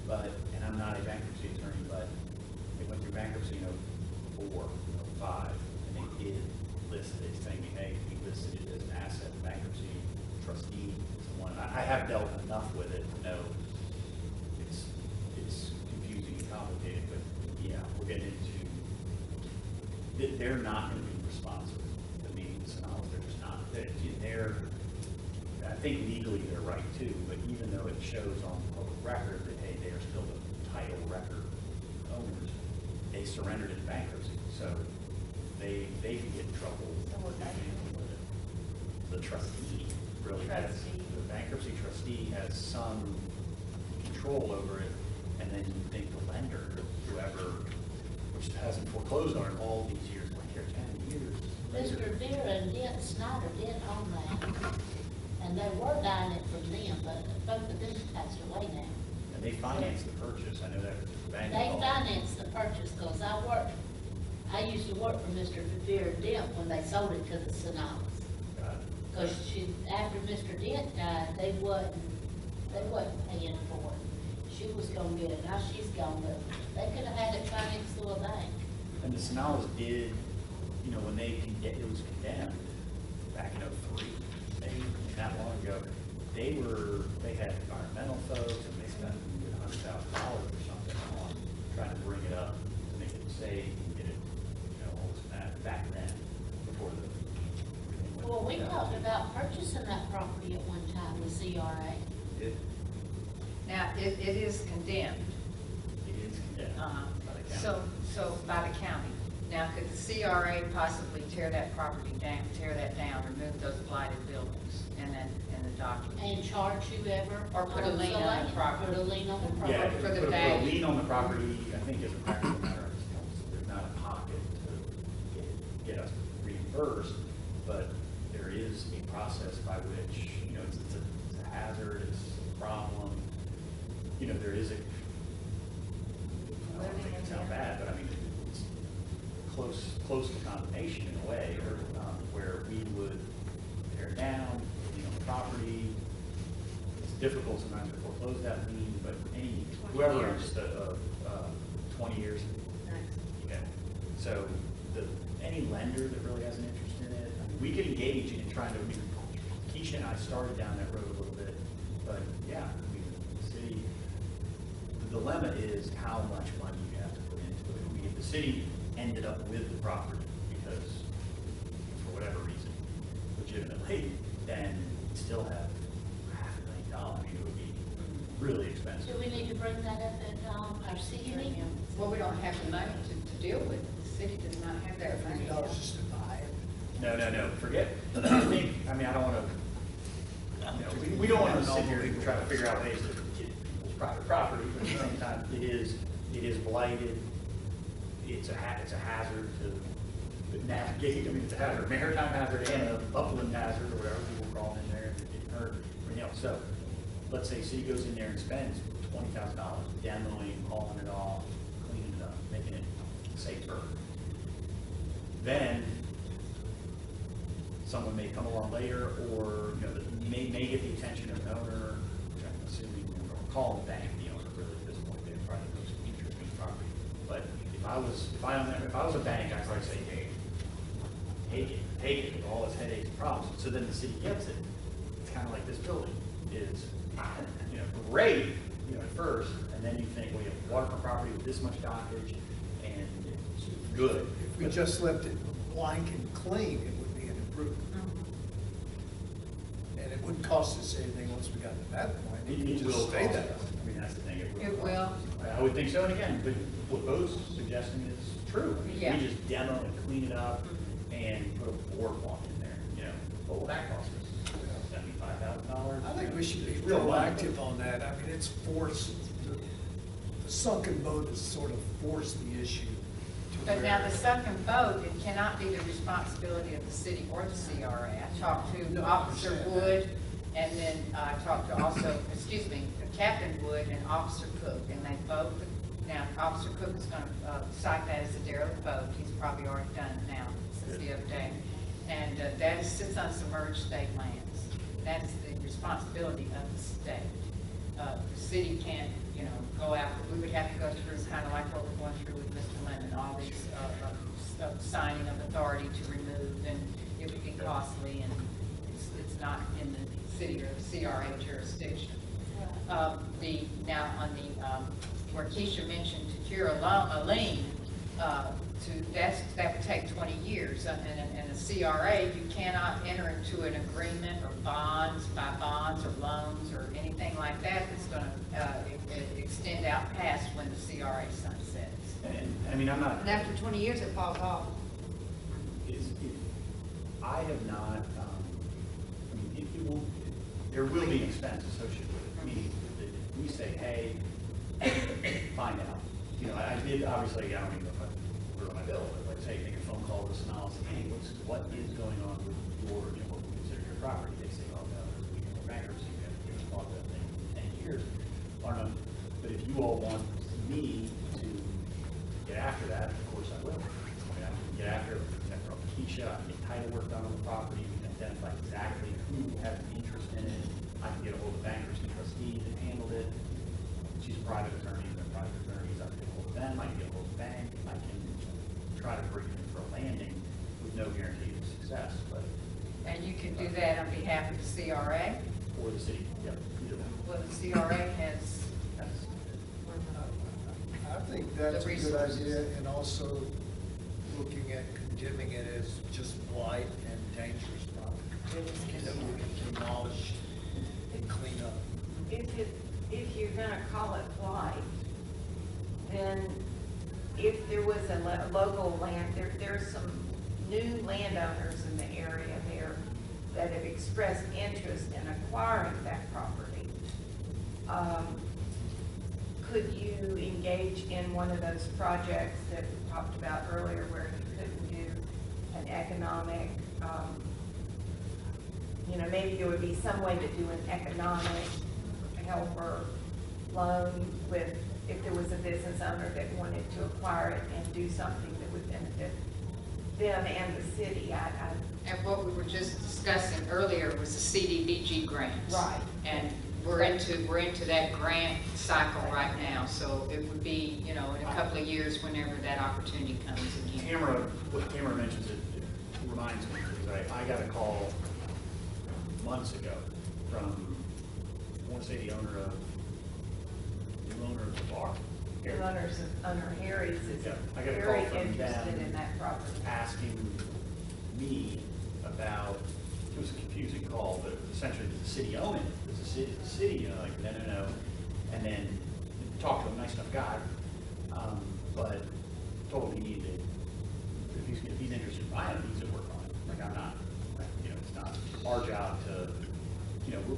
but, and I'm not a bankruptcy attorney, but they went through bankruptcy in 04, 05, and they did list it, saying, hey, we listed it as an asset bankruptcy trustee, someone, I have dealt enough with it to know it's confusing and complicated, but yeah, we're getting into, they're not going to be responsive to meetings and all, they're just not, they're, I think legally they're right too, but even though it shows on public record that, hey, they are still the title record owners, they surrendered in bankruptcy, so they can get in trouble.
So what they do with it?
The trustee really has, the bankruptcy trustee has some control over it, and then you think the lender, whoever, which hasn't foreclosed on it all these years, like here 10 years.
Mr. Vera and Dent Snyder did own that. And they were buying it from them, but both of them passed away now.
And they financed the purchase, I know that was the bank.
They financed the purchase, because I used to work for Mr. Vera Dent when they sold it to the Sonalis. Because after Mr. Dent died, they wasn't paying for it. She was gonna get it, now she's gone, but they could have had it financed through a bank.
And the Sonalis did, you know, when it was condemned back in 03, not long ago, they had environmental folks, and they spent $100,000 or something on trying to bring it up to make it safe and get it, you know, all this and that, back then, before the.
Well, we talked about purchasing that property at one time with CRA.
Now, it is condemned.
It is condemned by the county.
So by the county. Now, could the CRA possibly tear that down, remove those blighted buildings and the document?
And charge whoever.
Or put a lien on the property.
Put a lien on the
Yeah,
property.
for the
put a
value.
lien on the property, I think is a practical matter, there's not a pocket to get us reimbursed, but there is a process by which, you know, it's a hazard, it's a problem, you know, there is a, I don't think it sounds bad, but I mean, it's close to condemnation in a way, or where we would tear down, you know, property. It's difficult sometimes to foreclose that lien, but whoever owns 20 years. Yeah. So any lender that really has an interest in it, I mean, we could engage in trying to, Keisha and I started down that road a little bit, but yeah, I mean, the city, the dilemma is how much money you have to put into it. I mean, if the city ended up with the property because, for whatever reason, legitimately, then we'd still have $500,000. I mean, it would be really expensive.
Do we need to bring that up at our city meeting?
Well, we don't have the money to deal with it. The city does not have that money.
$50 just to buy it.
No, forget. I don't want to, we don't want to sit here and try to figure out ways to get people's private property, but at the same time, it is blighted. It's a hazard to navigate. I mean, it's a hazard, maritime hazard and an upland hazard, or whatever people call in there, and get hurt, everything else. So, let's say city goes in there and spends $20,000 demoing, hauling it off, cleaning it up, making it safer. Then someone may come along later, or may get the attention of an owner, which I'm assuming, or call the bank the owner. Really, at this point, they probably have some interest in the property. But if I was a bank, I'd probably say, hey, take it with all its headaches and problems. So then the city gets it. It's kind of like this building is, great, at first, and then you think, well, you have waterfront property with this much dockage, and it's good.
If we just left it blank and clean, it would be an improvement. And it wouldn't cost us anything once we got to that point. It would just stay that.
I mean, that's the thing. would think so, and again, but what Bo's suggesting is true. I mean,
Yeah.
we just demo and clean it up and put a boardwalk in there, you know, what will that cost us? $75,000?
I think we should be
Real money.
proactive on that. I mean, it's forced, the sunken boat has sort of forced the issue. to
But now
where-
the sunken boat, it cannot be the responsibility of the city or the CRA. I talked to
No, I
Officer
understand
Wood, and then I talked to also, Captain Wood and Officer Cook, and they both, now Officer Cook is gonna cite that as a derelict boat. He's probably already done it now since the other day. And that sits on submerged state lands. That is the responsibility of the state. The city can't, go out, we would have to go through, kind of like what we're going through with Mr. Lemon, all these signing of authority to remove, and it would be costly, and it's not in the city or CRA jurisdiction. Now on the, where Keisha mentioned to cure a lien, that would take 20 years. And a CRA, you cannot enter into an agreement or buy bonds or loans or anything like that that's gonna extend out past when the CRA sunsets.
And, I mean, I'm not.
And after 20 years, it falls off.
I have not, I mean, there will be an expense associated with it. I mean, if we say, hey, find out. I did, obviously, I don't even know if I put it on my bill, but like, say, make a phone call to someone else, hey, what is going on with your, what we consider your property? They say, oh, no, we have bankruptcy, we haven't given thought to that thing in 10 years. Or no, but if you all want me to get after that, of course I will. I can get after it, we can talk to Keisha, I can get title work done on the property, we can identify exactly who has an interest in it. I can get a hold of the bankruptcy trustee that handled it. She's a private attorney, they're private attorneys, I can get a hold of them, I can get a hold of the bank, I can try to bring it in for a landing with no guarantee of success, but.
And you can do that on behalf of the CRA?
Or the city, yep, either one.
Well, the CRA has,
I think that's
The
a good
resources.
idea, and also looking at condemning it as just blight and dangerous property. That we can demolish and clean up.
If you're gonna call it blight, then if there was a local land, there's some new landowners in the area there that have expressed interest in acquiring that property. Could you engage in one of those projects that we talked about earlier where you couldn't do an economic, maybe there would be some way to do an economic help or loan with, if there was a business owner that wanted to acquire it and do something that would benefit them and the city.
and what we were just discussing earlier was the CDBG grants.
Right.
And we're into that grant cycle right now, so it would be, in a couple of years, whenever that opportunity comes again.
What Tamara mentions, it reminds me, because I got a call months ago from, I want to say the owner of the bar.
Owner Harry's is
Yeah, I got a call
very
from
interested
them
in that property.
asking me about, it was a confusing call, but essentially, does the city own it? Does the city, like, no. And then talked to a nice enough guy, but told him he needed, if he's interested in buying it, he needs to work on it. Like, I'm not, it's not our job to,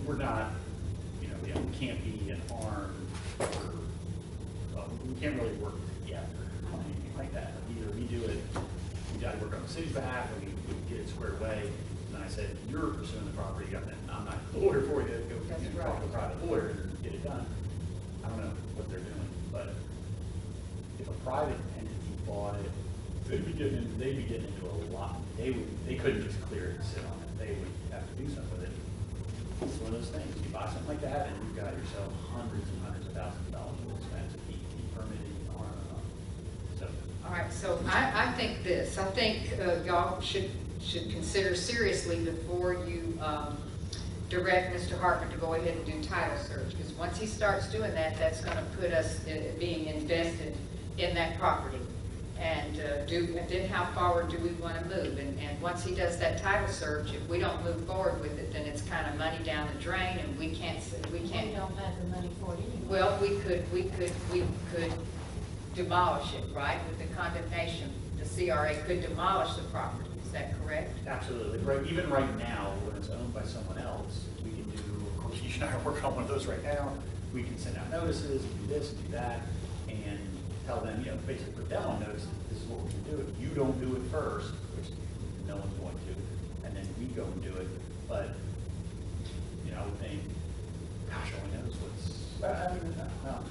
we're not, we can't be an arm, we can't really work together on anything like that. Either we do it, we got to work on the city's behalf, and we get it squared away. And then I said, you're pursuing the property, I'm not the lawyer for you, go talk to a private lawyer and get it done. I don't know what they're doing, but if a private entity bought it, they'd be getting into a lot. They couldn't just clear it and sit on it. They would have to do something with it. It's one of those things. You buy something like that, and you've got yourself hundreds and hundreds of thousands of dollars in expense, permitting, on and on. So,
All right, so I think this, I think y'all should consider seriously before you direct Mr. Hartman to go ahead and do title search, because once he starts doing that, that's going to put us being invested in that property. And then how forward do we want to move? And once he does that title search, if we don't move forward with it, then it's kind of money down the drain, and we can't.
We don't have the money for it anyway.
Well, we could demolish it, right, with the condemnation. The CRA could demolish the property, is that correct?
Absolutely, right, even right now, when it's owned by someone else, we can do, of course, you and I are working on one of those right now. We can send out notices, do this, do that, and tell them, you know, basically put them on notice, that this is what we're gonna do. If you don't do it first, which no one's going to, and then we go and do it, but, you know, I would think, gosh, only knows what's, I mean,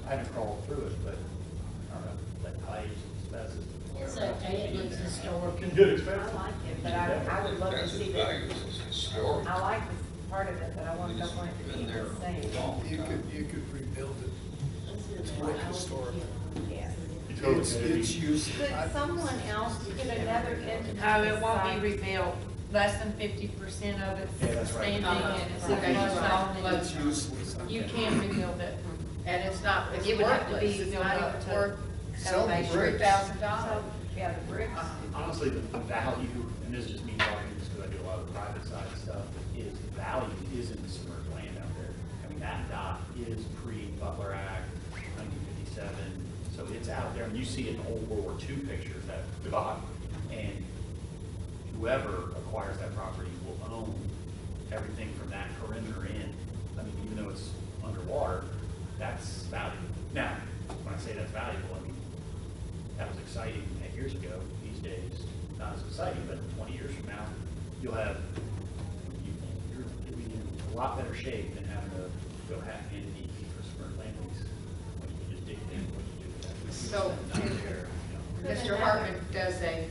I haven't crawled through it, but, I don't know, like pipes, asbestos.
It's okay, it looks historic.
It's good
I
expensive.
like it, but I would love to see that. I like this part of it, but I want to want it to be the same.
You could rebuild it. It's quite historic.
Yes.
It's used.
Could someone else, could another entity?
No, it won't
decide-
be rebuilt. Less than 50% of it's
Yeah, that's right.
standing and it's
Okay,
not
that's right.
on
It's useless.
You can rebuild it.
And it's not, it's
It would have to
worthless,
be
it's
built
not
up
even
to
worth
Sell the bricks.
$3,000.
Yeah, the bricks.
Honestly, the value, and this is just me talking, just because I do a lot of the private side stuff, is the value is in the submerged land out there. I mean, that dock is pre-Butler Act, 1957, so it's out there, and you see it in old World War II pictures, that dock, and whoever acquires that property will own everything from that perimeter in. I mean, even though it's underwater, that's valuable. Now, when I say that's valuable, I mean, that was exciting 10 years ago. These days, not as exciting, but 20 years from now, you'll have, you'll be in a lot better shape than having to go half hand deep for submerged land lease. When you can just dig in, what you do with that.
So,
Not there, you know.
Mr. Hartman does a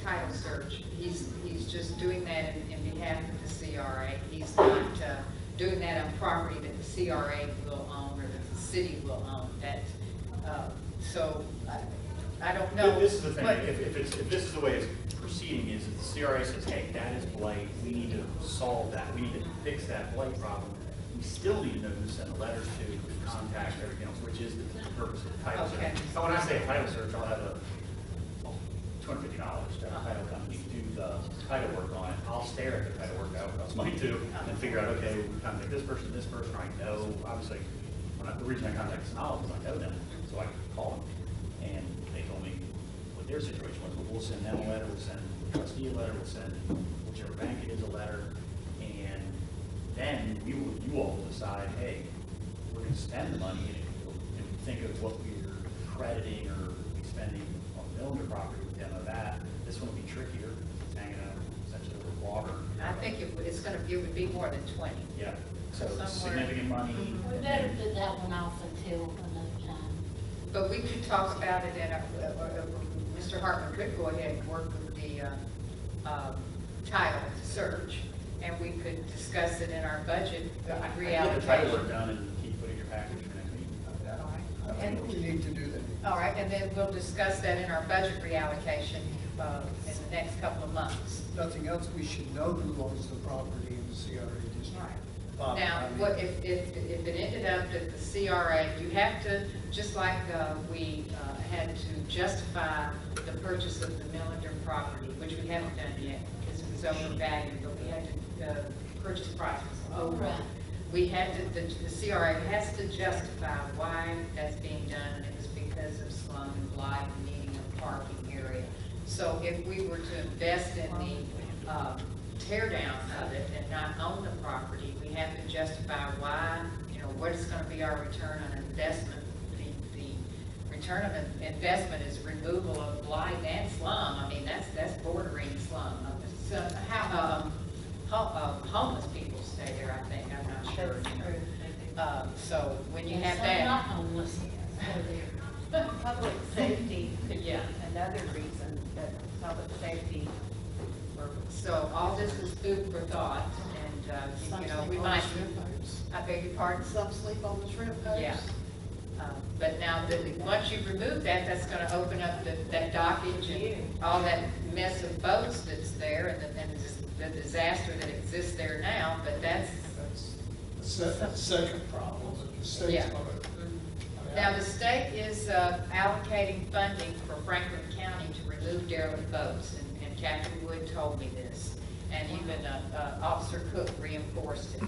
title search. He's just doing that in behalf of the CRA. He's not doing that on property that the CRA will own or that the city will own. So I don't know.
This is the thing,
but-
if this is the way it's proceeding, is that the CRA says, hey, that is blight, we need to solve that, we need to fix that blight problem. We still need to know who to send a letter to, contact, everything else, which is the purpose of the title search.
Okay.
So when I say a title search, I'll have $250 to a title company to do the title work on it. I'll stare at the title work, that would cost money too, and figure out, okay, we contact this person, I know, obviously, the reason I contacted Sonala is I know them, so I could call them. And they told me what their situation was, but we'll send them a letter, we'll send the trustee a letter, we'll send whichever bank it is a letter, and then you all will decide, hey, we're gonna spend the money, and if you think of what we're crediting or spending on the Millender property with demo that, this one will be trickier, it's hanging out essentially over water.
I think it would be more than 20.
Yeah, so it's
Somewhere.
significant money.
We better put that one off until another time.
But we could talk about it in Mr. Hartman could go ahead and work with the title search, and we could discuss it in our budget
I get the title work
reallocation.
done and keep putting your package for next meeting.
All right.
I think we need to do that.
All right, and then we'll discuss that in our budget reallocation in the next couple of months.
Nothing else, we should know who owns the property in the CRA district.
Now, what if it ended up that the CRA, you have to, just like we had to justify the purchase of the Millender property, which we haven't done yet because it was overvalued, but we had to, purchase price was over.
Right.
We had to, the CRA has to justify why that's being done, and it was because of slum and blight and needing a parking area. So if we were to invest in the tear down of it and not own the property, we have to justify why, what is going to be our return on investment. The return of an investment is removal of blight and slum. I mean, that's bordering slum. So how homeless people stay there, I think, I'm not sure. So when you have
Some
that.
not homeless, so
Public safety could be
Yeah.
another reason that public safety.
So all this is food for thought, and, we might, I beg your pardon?
Some sleep on the shrimp boats.
Yeah. But now, once you remove that, that's gonna open up that dockage and all that mess of boats that's there, and the disaster that exists there now, but that's,
That's the second problem, that the state's
Yeah.
gonna. I mean,
Now, the state is allocating funding for Franklin County to remove derelict boats, and Captain Wood told me this, and even Officer Cook reinforced it.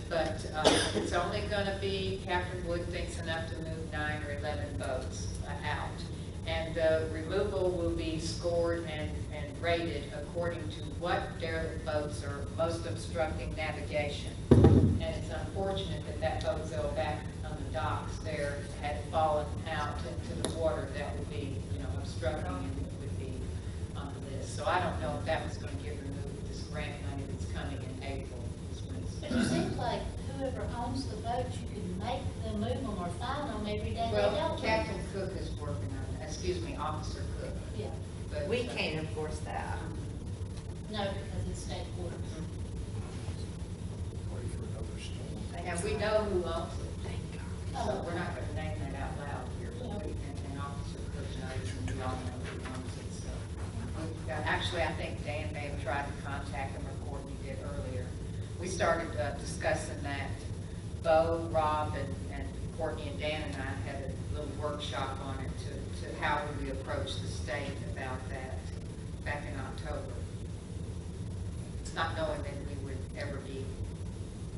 But it's only gonna be, Captain Wood thinks, enough to move 9 or 11 boats out. And removal will be scored and rated according to what derelict boats are most obstructing navigation. And it's unfortunate that that boat fell back on the docks there, had fallen out into the water. That would be, obstructing, and it would be on the list. So I don't know if that was going to get removed with this grant money that's coming in April.
But it seems like whoever owns the boats, you can make them move them or fine them every day they
Well,
don't.
Captain Cook is working on it, Officer Cook.
Yeah,
But,
We can't enforce that.
no, because it's state water.
Wait for another storm.
And we know who owns it. So
Oh.
we're not gonna name that out loud here, but and Officer Cook knows, and we all know who owns it, so. Actually, I think Dan may have tried to contact him, or Courtney did earlier. We started discussing that. Bo, Rob, and Courtney and Dan and I had a little workshop on it to how would we approach the state about that back in October. Not knowing that we would ever be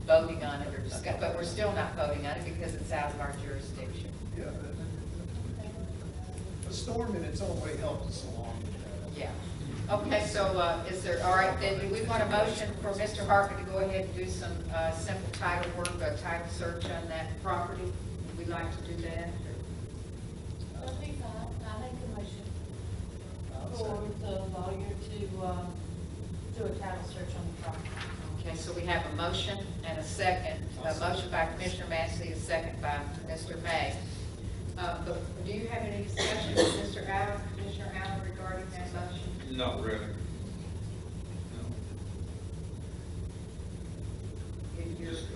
voting on it or discuss, but we're still not voting on it because it's out of our jurisdiction.
Yeah, the storm in its own way helped us along.
Yeah. Okay, so is there, all right, then do we want a motion for Mr. Harper to go ahead and do some simple title work, a title search on that property? Would we like to do that?
That'll be fine. I make a motion for the lawyer to do a title search on the property.
Okay, so we have a motion and a second. A motion by Commissioner Massey, a second by Mr. May. But do you have any discussion with Mr. Allen, Commissioner Allen, regarding that motion?
Not really.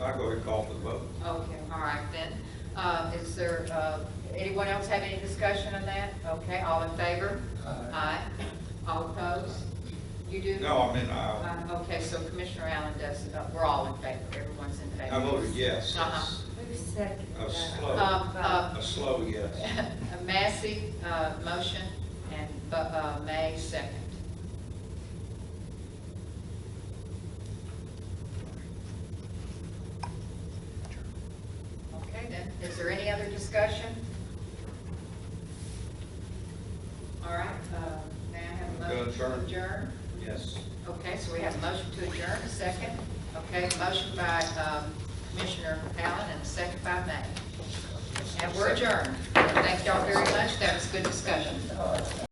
I'll go ahead and call for the vote.
Okay, all right then. Is there, anyone else have any discussion on that? Okay, all in favor? Aye. All opposed? You do?
No, I mean, I
Okay, so Commissioner Allen does, we're all in favor, everyone's in favor.
voted yes.
Uh-huh.
Who seconded
A
that?
slow, a slow yes.
A Massey, motion, and May, second. Okay then, is there any other discussion? All right, may I have a motion to adjourn?
Yes.
Okay, so we have a motion to adjourn, a second. Okay, motion by Commissioner Allen and a second by May. And we're adjourned. Thank y'all very much. That was good discussion.